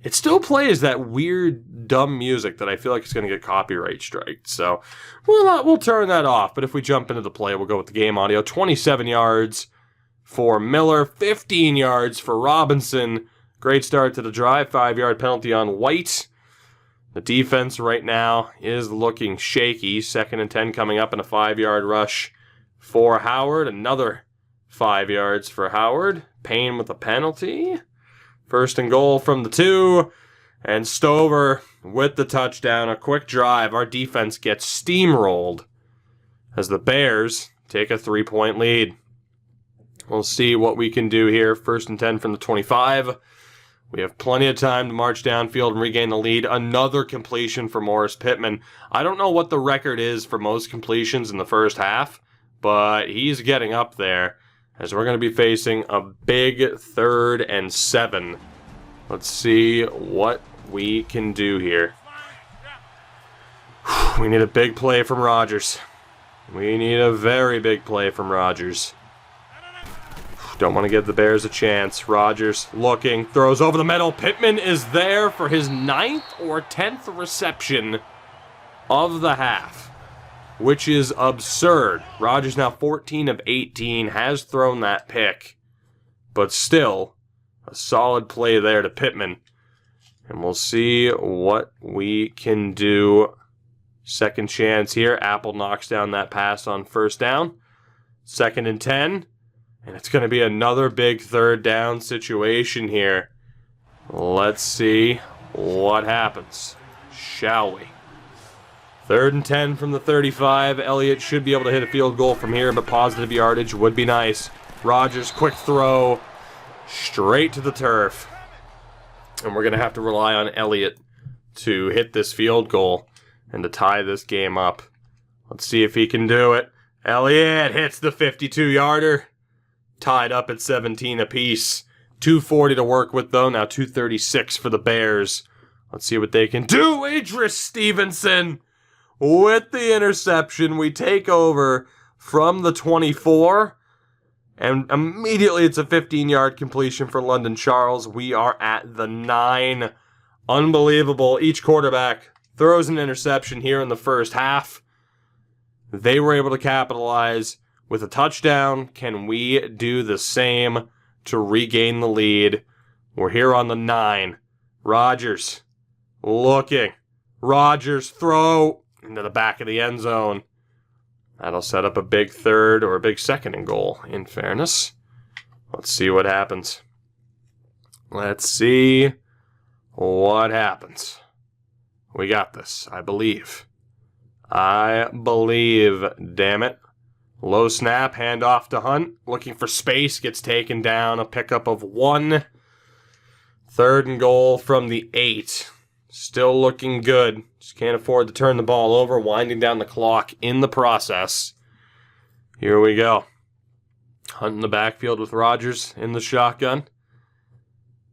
it still plays that weird, dumb music that I feel like it's going to get copyright striked. So we'll turn that off. But if we jump into the play, we'll go with the game audio. 27 yards for Miller, 15 yards for Robinson. Great start to the drive, 5-yard penalty on White. The defense right now is looking shaky. 2nd and 10 coming up in a 5-yard rush for Howard. Another 5 yards for Howard. Payne with a penalty. 1st and goal from the 2. And Stover with the touchdown. A quick drive. Our defense gets steamrolled as the Bears take a 3-point lead. We'll see what we can do here. 1st and 10 from the 25. We have plenty of time to march downfield and regain the lead. Another completion for Morris Pittman. I don't know what the record is for most completions in the first half, but he's getting up there as we're going to be facing a big 3rd and 7. Let's see what we can do here. We need a big play from Rodgers. We need a very big play from Rodgers. Don't want to give the Bears a chance. Rodgers looking, throws over the middle. Pittman is there for his 9th or 10th reception of the half, which is absurd. Rodgers now 14 of 18, has thrown that pick, but still a solid play there to Pittman. And we'll see what we can do. 2nd chance here. Apple knocks down that pass on 1st down. 2nd and 10. And it's going to be another big 3rd down situation here. Let's see what happens, shall we? 3rd and 10 from the 35. Elliott should be able to hit a field goal from here, but positive yardage would be nice. Rodgers, quick throw, straight to the turf. And we're going to have to rely on Elliott to hit this field goal and to tie this game up. Let's see if he can do it. Elliott hits the 52-yarder. Tied up at 17 apiece. 2:40 to work with, though. Now 2:36 for the Bears. Let's see what they can do. Idris Stevenson with the interception. We take over from the 24. And immediately it's a 15-yard completion for London Charles. We are at the 9. Unbelievable. Each quarterback throws an interception here in the first half. They were able to capitalize with a touchdown. Can we do the same to regain the lead? We're here on the 9. Rodgers looking. Rodgers throw into the back of the end zone. That'll set up a big 3rd or a big 2nd and goal, in fairness. Let's see what happens. Let's see what happens. We got this, I believe. Damn it. Low snap, handoff to Hunt. Looking for space, gets taken down. A pickup of 1. 3rd and goal from the 8. Still looking good. Just can't afford to turn the ball over. Winding down the clock in the process. Here we go. Hunt in the backfield with Rodgers in the shotgun.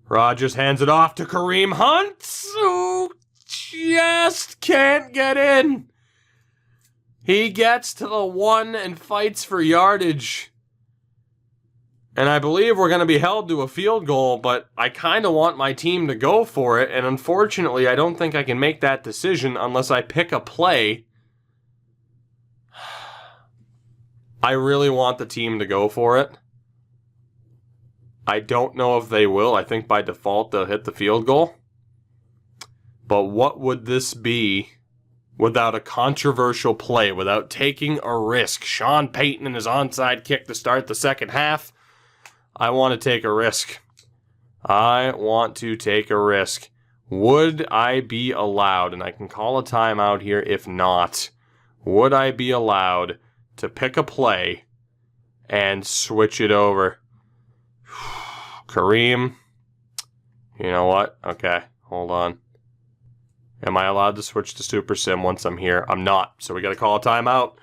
Rodgers hands it off to Kareem Hunt, who just can't get in. He gets to the 1 and fights for yardage. And I believe we're going to be held to a field goal, but I kind of want my team to go for it, and unfortunately I don't think I can make that decision unless I pick a play. I really want the team to go for it. I don't know if they will. I think by default they'll hit the field goal. But what would this be without a controversial play, without taking a risk? Sean Payton and his onside kick to start the second half. I want to take a risk. Would I be allowed, and I can call a timeout here if not, would I be allowed to pick a play and switch it over? Kareem, you know what? Okay, hold on. Am I allowed to switch to Super Sim once I'm here? I'm not, so we got to call a timeout.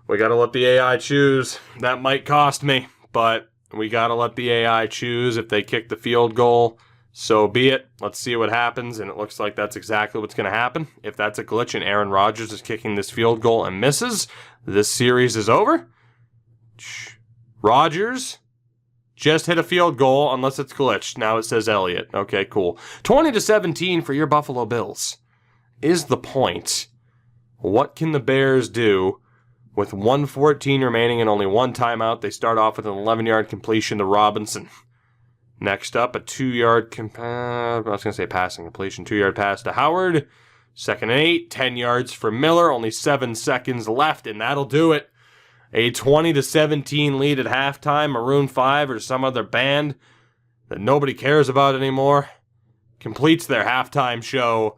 We got to let the AI choose. That might cost me, but we got to let the AI choose. If they kick the field goal, so be it. Let's see what happens, and it looks like that's exactly what's going to happen. If that's a glitch and Aaron Rodgers is kicking this field goal and misses, this series is over. Rodgers just hit a field goal unless it's glitched. Now it says Elliott. Okay, cool. 20-17 for your Buffalo Bills is the point. What can the Bears do with 1:14 remaining and only 1 timeout? They start off with an 11-yard completion to Robinson. Next up, a 2-yard passing completion. 2-yard pass to Howard. 2nd and 8. 10 yards for Miller. Only 7 seconds left, and that'll do it. A 20-17 lead at halftime. Maroon 5 or some other band that nobody cares about anymore completes their halftime show.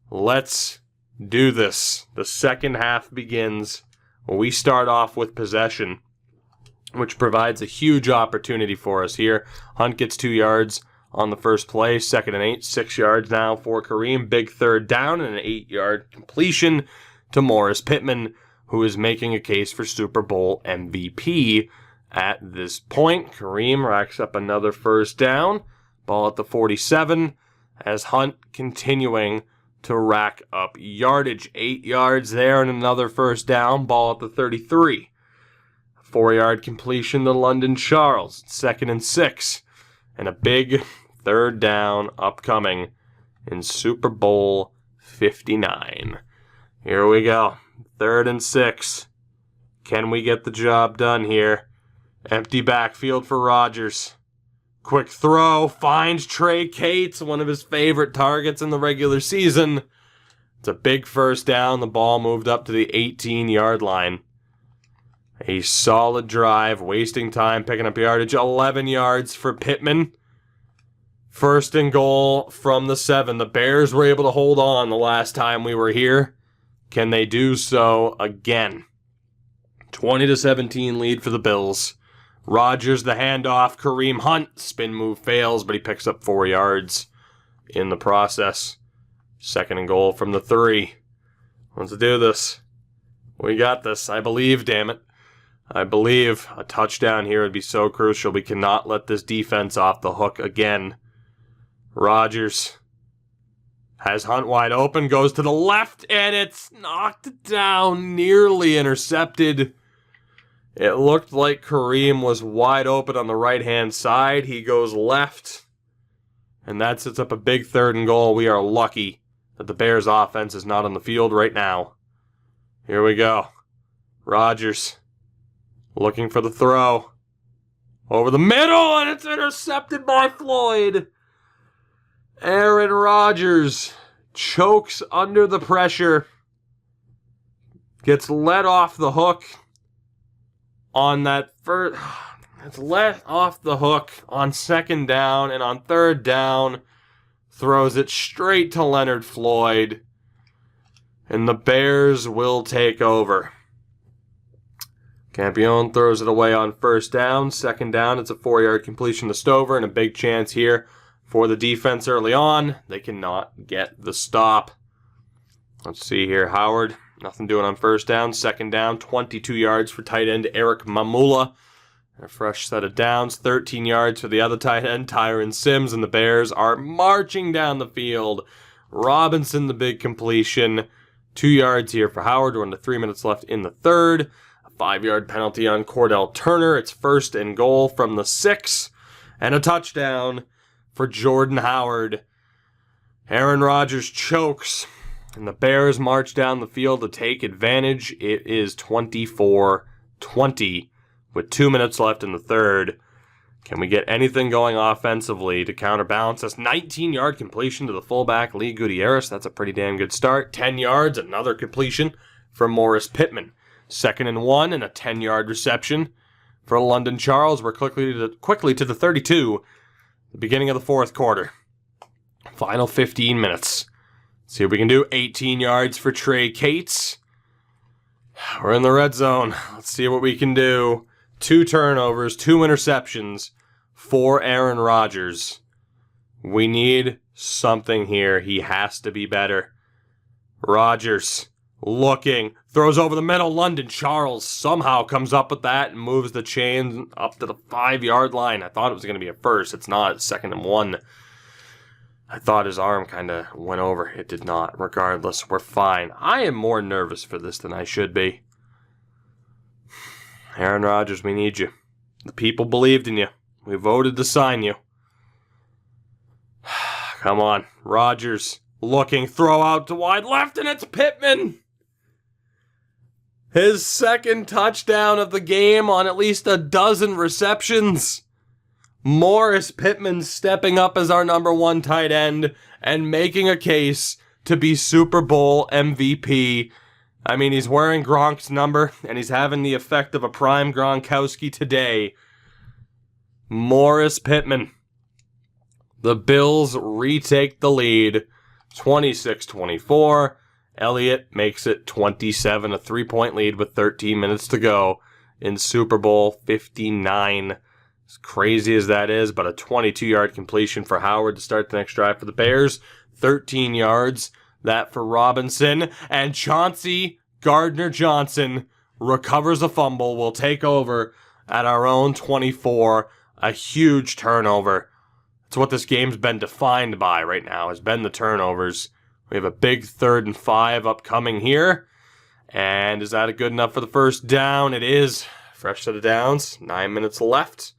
Let's do this. The second half begins. We start off with possession, which provides a huge opportunity for us here. Hunt gets 2 yards on the first play. 2nd and 8, 6 yards now for Kareem. Big 3rd down and an 8-yard completion to Morris Pittman, who is making a case for Super Bowl MVP at this point. Kareem racks up another first down. Ball at the 47 as Hunt continuing to rack up yardage. 8 yards there and another first down. Ball at the 33. 4-yard completion to London Charles. 2nd and 6. And a big 3rd down upcoming in Super Bowl 59. Here we go. 3rd and 6. Can we get the job done here? Empty backfield for Rodgers. Quick throw. Finds Trey Cates, one of his favorite targets in the regular season. It's a big first down. The ball moved up to the 18-yard line. A solid drive. Wasting time. Picking up yardage. 11 yards for Pittman. 1st and goal from the 7. The Bears were able to hold on the last time we were here. Can they do so again? 20-17 lead for the Bills. Rodgers the handoff. Kareem Hunt. Spin move fails, but he picks up 4 yards in the process. 2nd and goal from the 3. Let's do this. We got this. I believe, damn it. I believe a touchdown here would be so crucial. We cannot let this defense off the hook again. Rodgers has Hunt wide open, goes to the left, and it's knocked down, nearly intercepted. It looked like Kareem was wide open on the right-hand side. He goes left, and that sets up a big 3rd and goal. We are lucky that the Bears' offense is not on the field right now. Here we go. Rodgers looking for the throw. Over the middle, and it's intercepted by Floyd. Aaron Rodgers chokes under the pressure. Gets let off the hook on that first. It's let off the hook on 2nd down, and on 3rd down, throws it straight to Leonard Floyd. And the Bears will take over. Campione throws it away on 1st down. 2nd down, it's a 4-yard completion to Stover, and a big chance here for the defense early on. They cannot get the stop. Let's see here. Howard, nothing doing on 1st down. 2nd down, 22 yards for tight end Eric Mamula. A fresh set of downs. 13 yards for the other tight end, Tyron Sims, and the Bears are marching down the field. Robinson, the big completion. 2 yards here for Howard. We're under 3 minutes left in the 3rd. 5-yard penalty on Cordell Turner. It's 1st and goal from the 6. And a touchdown for Jordan Howard. Aaron Rodgers chokes. And the Bears march down the field to take advantage. It is 24-20 with 2 minutes left in the 3rd. Can we get anything going offensively to counterbalance this? 19-yard completion to the fullback, Lee Gutierrez. That's a pretty damn good start. 10 yards, another completion from Morris Pittman. 2nd and 1 and a 10-yard reception for London Charles. We're quickly to the 32, the beginning of the 4th quarter. Final 15 minutes. See what we can do. 18 yards for Trey Cates. We're in the red zone. Let's see what we can do. 2 turnovers, 2 interceptions for Aaron Rodgers. We need something here. He has to be better. Rodgers looking, throws over the middle. London Charles somehow comes up with that and moves the chain up to the 5-yard line. I thought it was going to be a first. It's not. It's 2nd and 1. I thought his arm kind of went over. It did not. Regardless, we're fine. I am more nervous for this than I should be. Aaron Rodgers, we need you. The people believed in you. We voted to sign you. Come on. Rodgers looking, throw out to wide left, and it's Pittman. His 2nd touchdown of the game on at least a dozen receptions. Morris Pittman stepping up as our number 1 tight end and making a case to be Super Bowl MVP. I mean, he's wearing Gronk's number, and he's having the effect of a prime Gronkowski today. Morris Pittman. The Bills retake the lead, 26-24. Elliott makes it 27, a 3-point lead with 13 minutes to go in Super Bowl 59. As crazy as that is, but a 22-yard completion for Howard to start the next drive for the Bears. 13 yards, that for Robinson. And Chauncey Gardner-Johnson recovers a fumble. Will take over at our own 24. A huge turnover. That's what this game's been defined by right now, has been the turnovers. We have a big 3rd and 5 upcoming here. And is that good enough for the 1st down? It is. Fresh set of downs. 9 minutes left.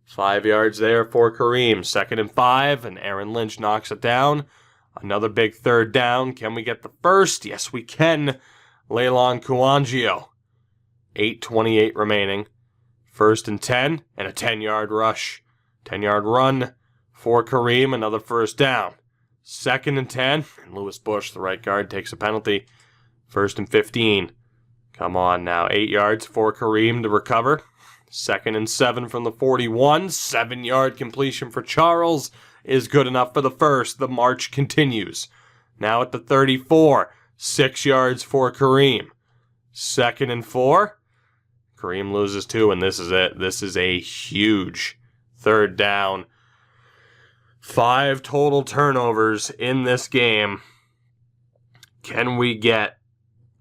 5 yards there for Kareem. 2nd and 5, and Aaron Lynch knocks it down. Another big 3rd down. Can we get the 1st? Yes, we can. Leylon Kuangio. 8:28 remaining. 1st and 10, and a 10-yard rush. 10-yard run for Kareem. Another 1st down. 2nd and 10, and Lewis Bush, the right guard, takes a penalty. 1st and 15. Come on now. 8 yards for Kareem to recover. 2nd and 7 from the 41. 7-yard completion for Charles is good enough for the 1st. The march continues. Now at the 34. 6 yards for Kareem. 2nd and 4. Kareem loses 2, and this is it. This is a huge 3rd down. 5 total turnovers in this game. Can we get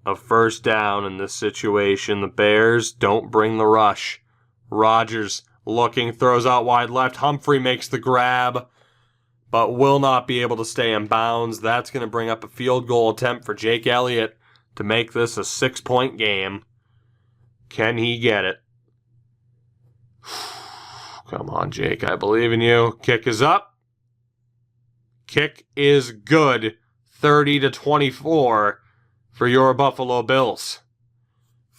a 1st down in this situation? The Bears don't bring the rush. Rodgers looking, throws out wide left. Humphrey makes the grab, but will not be able to stay in bounds. That's going to bring up a field goal attempt for Jake Elliott to make this a 6-point game. Can he get it? Come on, Jake. I believe in you. Kick is up. Kick is good. 30-24 for your Buffalo Bills.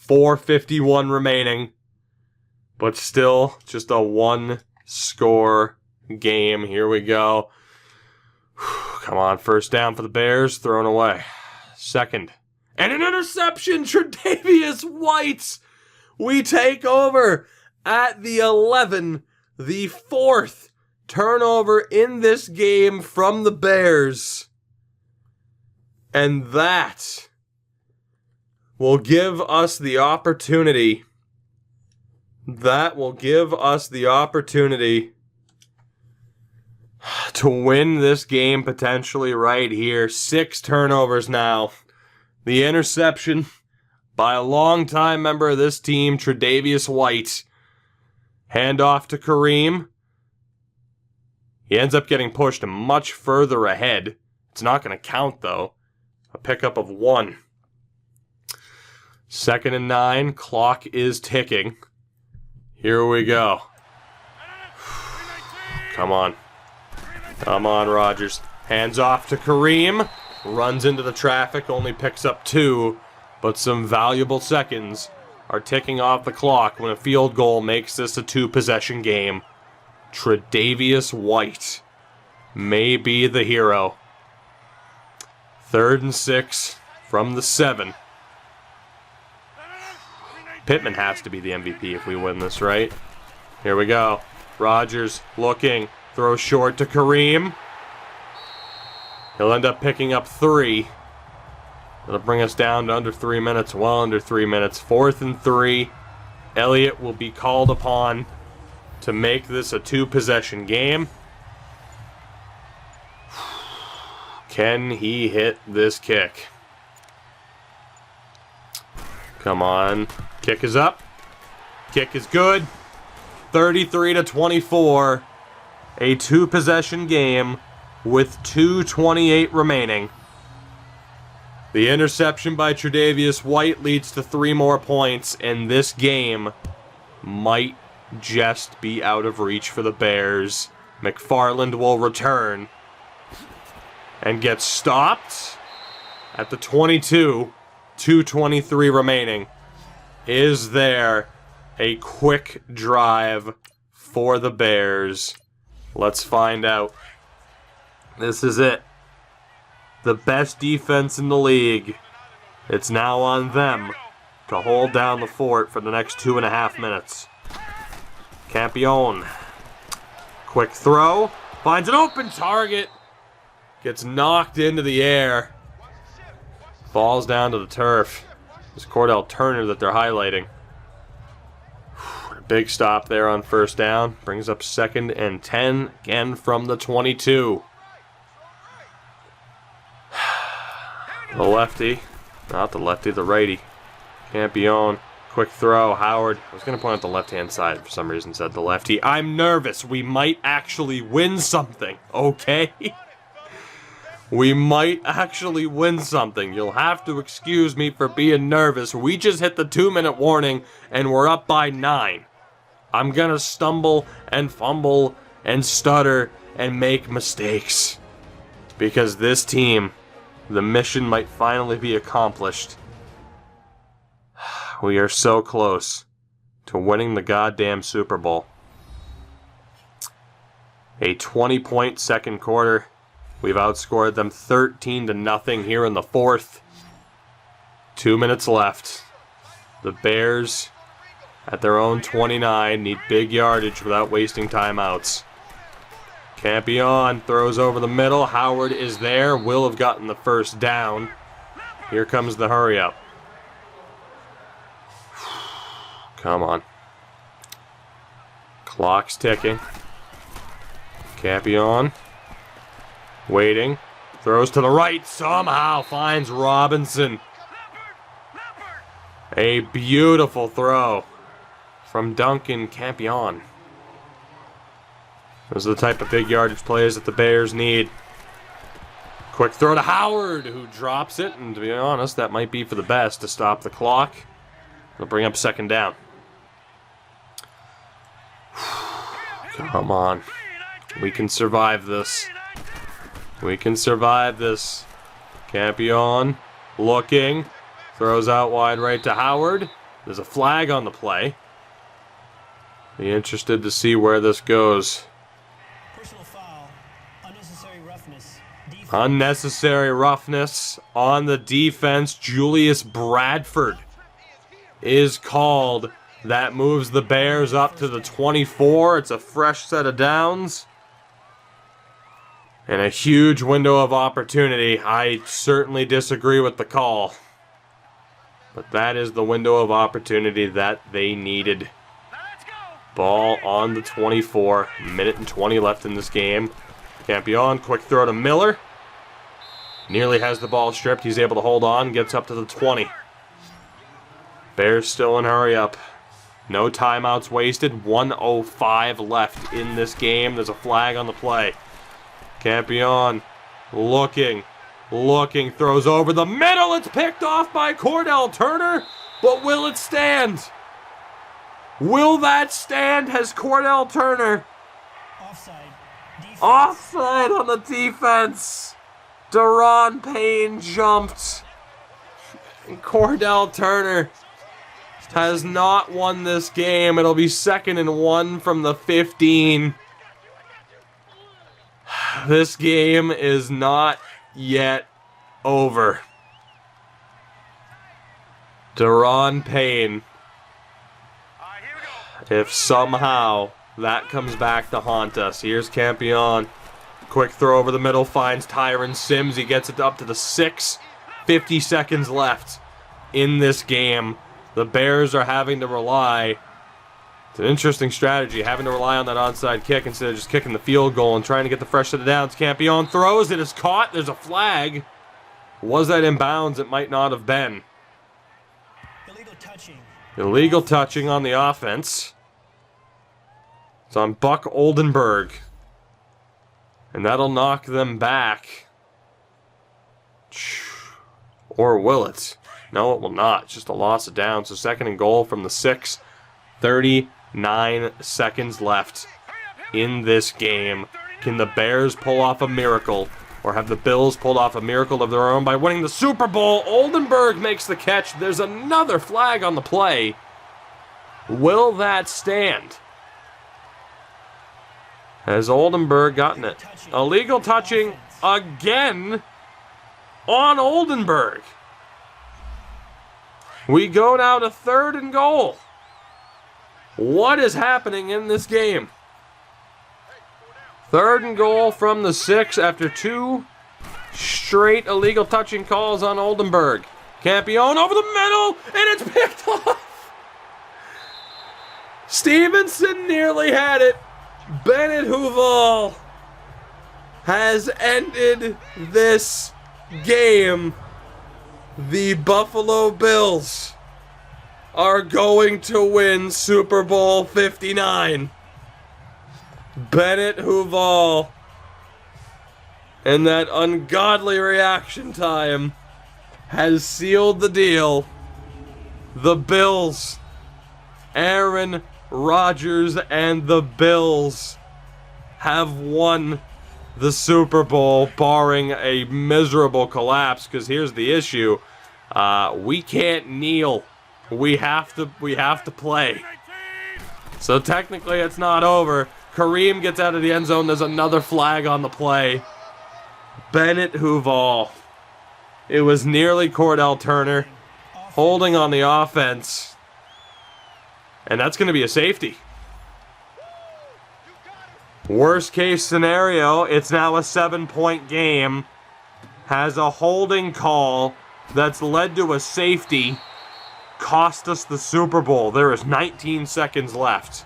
4:51 remaining, but still just a 1-score game. Here we go. Come on, 1st down for the Bears. Thrown away. 2nd. And an interception. Tre'Davious White. We take over at the 11. The 4th turnover in this game from the Bears. And that will give us the opportunity. To win this game potentially right here. 6 turnovers now. The interception by a longtime member of this team, Tre'Davious White. Handoff to Kareem. He ends up getting pushed much further ahead. It's not going to count, though. A pickup of 1. 2nd and 9. Clock is ticking. Here we go. Come on. Come on, Rodgers. Hands off to Kareem. Runs into the traffic. Only picks up 2. But some valuable seconds are ticking off the clock when a field goal makes this a 2-possession game. Tre'Davious White may be the hero. 3rd and 6 from the 7. Pittman has to be the MVP if we win this, right? Here we go. Rodgers looking. Throws short to Kareem. He'll end up picking up 3. It'll bring us down to under 3 minutes. Well under 3 minutes. 4th and 3. Elliott will be called upon to make this a 2-possession game. Can he hit this kick? Come on. Kick is up. Kick is good. 33-24. A 2-possession game with 2:28 remaining. The interception by Tre'Davious White leads to 3 more points, and this game might just be out of reach for the Bears. McFarland will return and get stopped at the 22. 2:23 remaining. Is there a quick drive for the Bears? Let's find out. This is it. The best defense in the league. It's now on them to hold down the fort for the next 2.5 minutes. Campione. Quick throw. Finds an open target. Gets knocked into the air. Falls down to the turf. It's Cordell Turner that they're highlighting. Big stop there on 1st down. Brings up 2nd and 10. Again from the 22. The lefty. Not the lefty, the righty. Campione. Quick throw. Howard. I was going to point out the left-hand side. For some reason said the lefty. I'm nervous. We might actually win something. Okay? We might actually win something. You'll have to excuse me for being nervous. We just hit the 2-minute warning, and we're up by 9. I'm going to stumble and fumble and stutter and make mistakes. Because this team, the mission might finally be accomplished. We are so close to winning the goddamn Super Bowl. A 20-point second quarter. We've outscored them 13-0 here in the 4th. 2 minutes left. The Bears, at their own 29, need big yardage without wasting timeouts. Campione throws over the middle. Howard is there. Will have gotten the 1st down. Here comes the hurry up. Come on. Clock's ticking. Campion. Waiting. Throws to the right. Somehow finds Robinson. A beautiful throw from Duncan Campion. Those are the type of big yardage plays that the Bears need. Quick throw to Howard, who drops it. And to be honest, that might be for the best to stop the clock. It'll bring up second down. Come on. We can survive this. We can survive this. Campion looking. Throws out wide right to Howard. There's a flag on the play. Be interested to see where this goes. Personal foul. Unnecessary roughness. Defense. Unnecessary roughness on the defense. Julius Bradford is called. That moves the Bears up to the 24. It's a fresh set of downs. And a huge window of opportunity. I certainly disagree with the call. But that is the window of opportunity that they needed. Ball on the 24. Minute and 20 left in this game. Campion, quick throw to Miller. Nearly has the ball stripped. He's able to hold on. Gets up to the 20. Bears still in hurry up. No timeouts wasted. 1:05 left in this game. There's a flag on the play. Campion looking, throws over the middle. It's picked off by Cordell Turner, but will it stand? Will that stand? Has Cordell Turner? Offside. Defense. Offside on the defense. Deron Payne jumped. And Cordell Turner has not won this game. It'll be 2nd and 1 from the 15. This game is not yet over. Deron Payne. If somehow that comes back to haunt us. Here's Campion. Quick throw over the middle. Finds Tyron Sims. He gets it up to the 6. 50 seconds left in this game. The Bears are having to rely. It's an interesting strategy, having to rely on that onside kick instead of just kicking the field goal and trying to get the fresh set of downs. Campion throws. It is caught. There's a flag. Was that in bounds? It might not have been. Illegal touching. Illegal touching on the offense. It's on Buck Oldenburg. And that'll knock them back. Or will it? No, it will not. It's just a loss of down. So 2nd and goal from the 6. 39 seconds left in this game. Can the Bears pull off a miracle? Or have the Bills pulled off a miracle of their own by winning the Super Bowl? Oldenburg makes the catch. There's another flag on the play. Will that stand? Has Oldenburg gotten it? Illegal touching again on Oldenburg. We go now to 3rd and goal. What is happening in this game? 3rd and goal from the 6 after 2 straight illegal touching calls on Oldenburg. Campion over the middle, and it's picked off. Stevenson nearly had it. Bennett Huval has ended this game. The Buffalo Bills are going to win Super Bowl 59. Bennett Huval and that ungodly reaction time has sealed the deal. The Bills, Aaron Rodgers and the Bills have won the Super Bowl, barring a miserable collapse, because here's the issue. We can't kneel. We have to play. So technically it's not over. Kareem gets out of the end zone. There's another flag on the play. Bennett Huval. It was nearly Cordell Turner holding on the offense. And that's going to be a safety. Worst case scenario, it's now a 7-point game. Has a holding call that's led to a safety cost us the Super Bowl. There is 19 seconds left.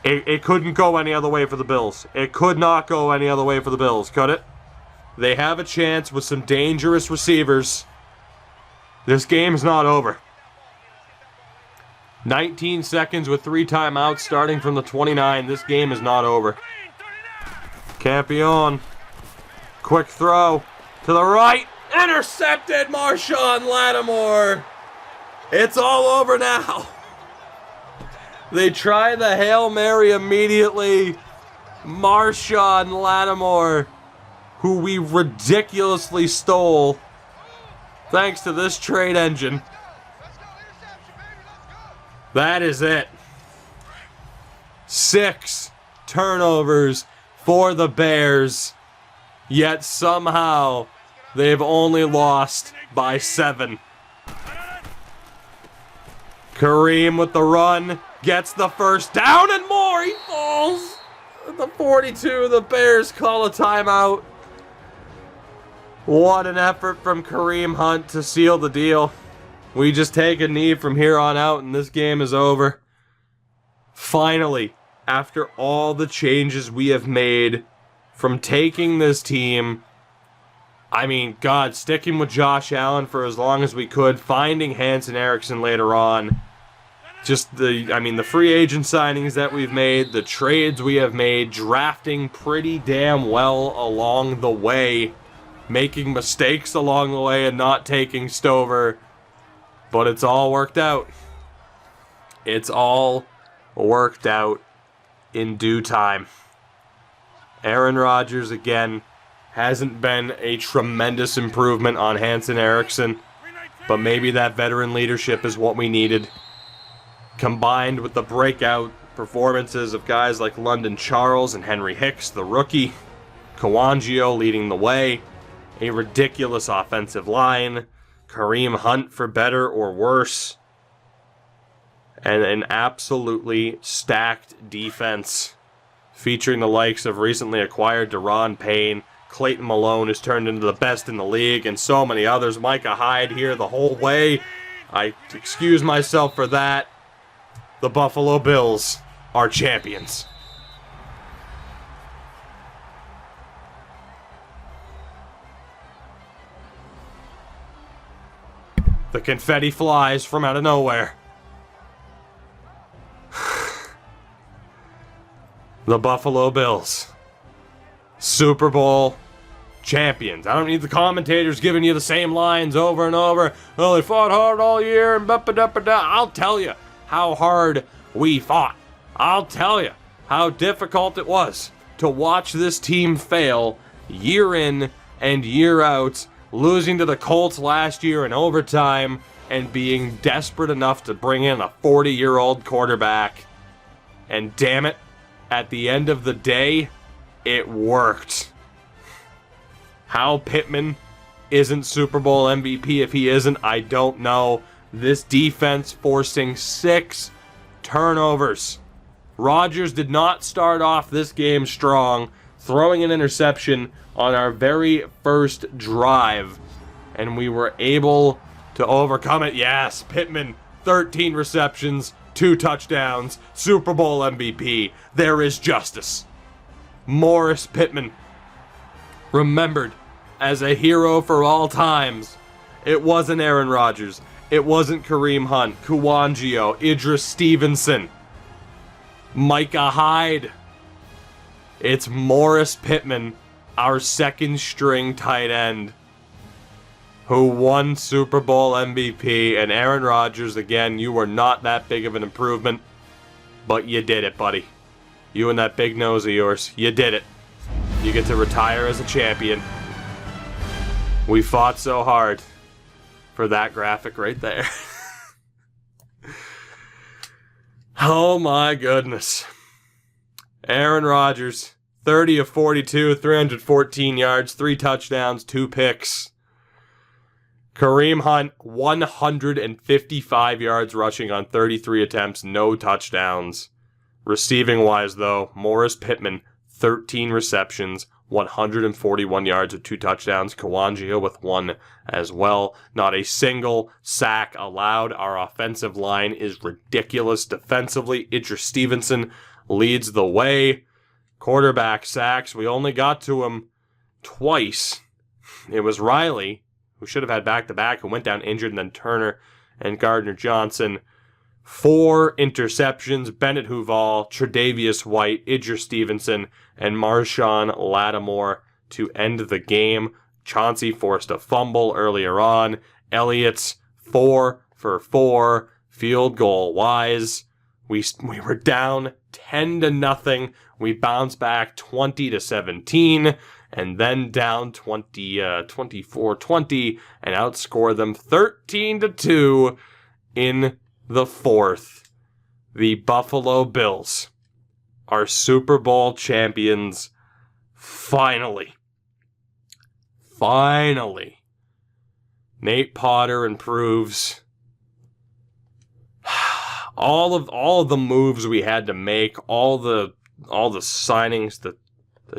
It couldn't go any other way for the Bills. It could not go any other way for the Bills, could it? They have a chance with some dangerous receivers. This game's not over. 19 seconds with 3 timeouts starting from the 29. This game is not over. Campion. Quick throw to the right. Intercepted, Marshawn Lattimore. It's all over now. They try the Hail Mary immediately. Marshawn Lattimore, who we ridiculously stole thanks to this trade engine. That is it. 6 turnovers for the Bears, yet somehow they've only lost by 7. Kareem with the run, gets the first down and more. He falls at the 42. The Bears call a timeout. What an effort from Kareem Hunt to seal the deal. We just take a knee from here on out and this game is over. Finally, after all the changes we have made from taking this team, God, sticking with Josh Allen for as long as we could, finding Hanson Erickson later on. Just the free agent signings that we've made, the trades we have made, drafting pretty damn well along the way, making mistakes along the way and not taking Stover. But it's all worked out. It's all worked out in due time. Aaron Rodgers, again, hasn't been a tremendous improvement on Hanson Erickson, but maybe that veteran leadership is what we needed. Combined with the breakout performances of guys like London Charles and Henry Hicks, the rookie, Kawangio leading the way, a ridiculous offensive line, Kareem Hunt for better or worse, and an absolutely stacked defense featuring the likes of recently acquired Deron Payne, Clayton Malone, who's turned into the best in the league, and so many others. Micah Hyde here the whole way. I excuse myself for that. The Buffalo Bills are champions. The confetti flies from out of nowhere. The Buffalo Bills, Super Bowl champions. I don't need the commentators giving you the same lines over and over. Well, they fought hard all year and ba-ba-da-ba-da. I'll tell you how hard we fought. I'll tell you how difficult it was to watch this team fail year in and year out, losing to the Colts last year in overtime and being desperate enough to bring in a 40-year-old quarterback. And damn it, at the end of the day, it worked. How Pittman isn't Super Bowl MVP if he isn't, I don't know. This defense forcing 6 turnovers. Rodgers did not start off this game strong, throwing an interception on our very first drive, and we were able to overcome it. Yes, Pittman, 13 receptions, 2 touchdowns, Super Bowl MVP. There is justice. Morris Pittman, remembered as a hero for all times. It wasn't Aaron Rodgers. It wasn't Kareem Hunt, Kawangio, Idris Stevenson, Micah Hyde. It's Morris Pittman, our second string tight end, who won Super Bowl MVP. And Aaron Rodgers, again, you were not that big of an improvement, but you did it, buddy. You and that big nose of yours, you did it. You get to retire as a champion. We fought so hard for that graphic right there. Oh my goodness. Aaron Rodgers, 30 of 42, 314 yards, 3 touchdowns, 2 picks. Kareem Hunt, 155 yards rushing on 33 attempts, no touchdowns. Receiving-wise, though, Morris Pittman, 13 receptions, 141 yards with 2 touchdowns. Kawangio with 1 as well. Not a single sack allowed. Our offensive line is ridiculous defensively. Idris Stevenson leads the way. Quarterback sacks. We only got to him twice. It was Riley, who should have had back-to-back, who went down injured, and then Turner and Gardner Johnson. 4 interceptions. Bennett Huval, Tre'Davious White, Idris Stevenson, and Marshawn Lattimore to end the game. Chauncey forced a fumble earlier on. Elliott's 4 for 4, field goal wise. We were down 10-0. We bounced back 20-17, and then down 24-20, and outscore them 13-2 in the 4th. The Buffalo Bills are Super Bowl champions. Finally. Nate Potter improves. All of the moves we had to make, all the signings, the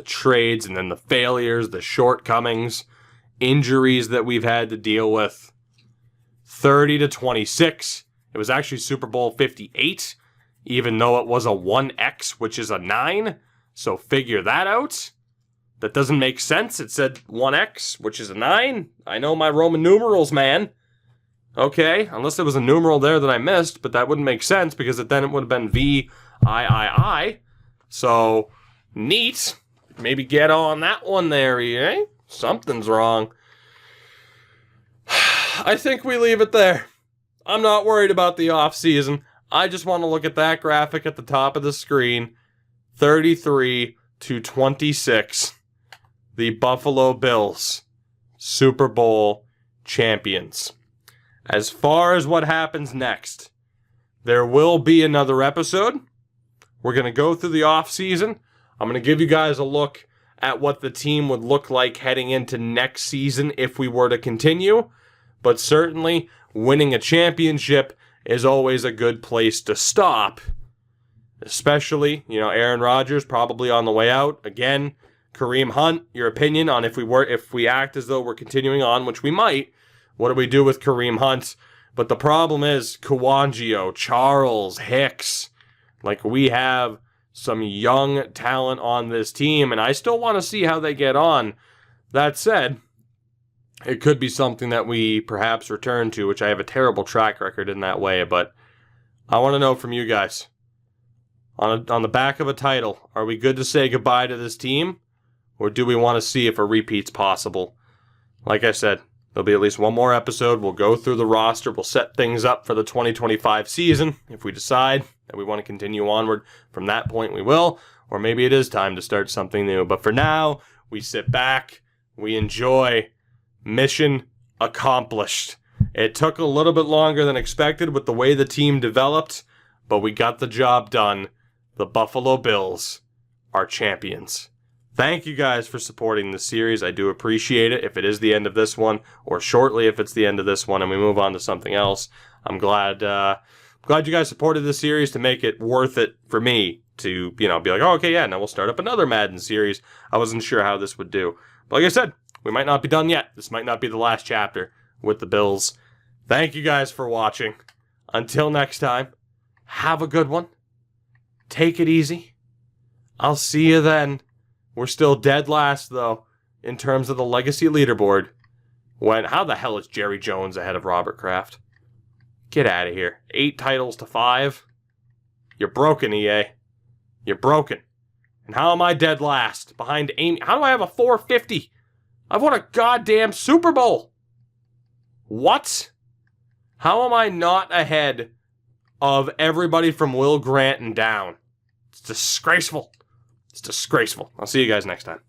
trades, and then the failures, the shortcomings, injuries that we've had to deal with. 30-26. It was actually Super Bowl 58, even though it was a 1X, which is a 9. So figure that out. That doesn't make sense. It said 1X, which is a 9. I know my Roman numerals, man. Okay, unless there was a numeral there that I missed, but that wouldn't make sense because then it would have been VIII. So, neat. Maybe get on that one there, eh? Something's wrong. I think we leave it there. I'm not worried about the offseason. I just want to look at that graphic at the top of the screen. 33-26. The Buffalo Bills, Super Bowl champions. As far as what happens next, there will be another episode. We're going to go through the offseason. I'm going to give you guys a look at what the team would look like heading into next season if we were to continue. But certainly, winning a championship is always a good place to stop. Especially, Aaron Rodgers probably on the way out. Again, Kareem Hunt, your opinion on if we act as though we're continuing on, which we might. What do we do with Kareem Hunt? But the problem is Kawangio, Charles, Hicks. We have some young talent on this team, and I still want to see how they get on. That said, it could be something that we perhaps return to, which I have a terrible track record in that way, but I want to know from you guys. On the back of a title, are we good to say goodbye to this team? Or do we want to see if a repeat's possible? Like I said, there'll be at least one more episode. We'll go through the roster. We'll set things up for the 2025 season. If we decide that we want to continue onward from that point, we will. Or maybe it is time to start something new. But for now, we sit back. We enjoy. Mission accomplished. It took a little bit longer than expected with the way the team developed, but we got the job done. The Buffalo Bills are champions. Thank you guys for supporting this series. I do appreciate it. If it is the end of this one, or shortly if it's the end of this one and we move on to something else, I'm glad you guys supported this series to make it worth it for me to, be like, oh, okay, yeah, now we'll start up another Madden series. I wasn't sure how this would do. But like I said, we might not be done yet. This might not be the last chapter with the Bills. Thank you guys for watching. Until next time, have a good one. Take it easy. I'll see you then. We're still dead last, though, in terms of the legacy leaderboard. How the hell is Jerry Jones ahead of Robert Kraft? Get out of here. 8 titles to 5. You're broken, EA. You're broken. And how am I dead last? Behind Amy. How do I have a 450? I've won a goddamn Super Bowl. What? How am I not ahead of everybody from Will Grant and down? It's disgraceful. It's disgraceful. I'll see you guys next time.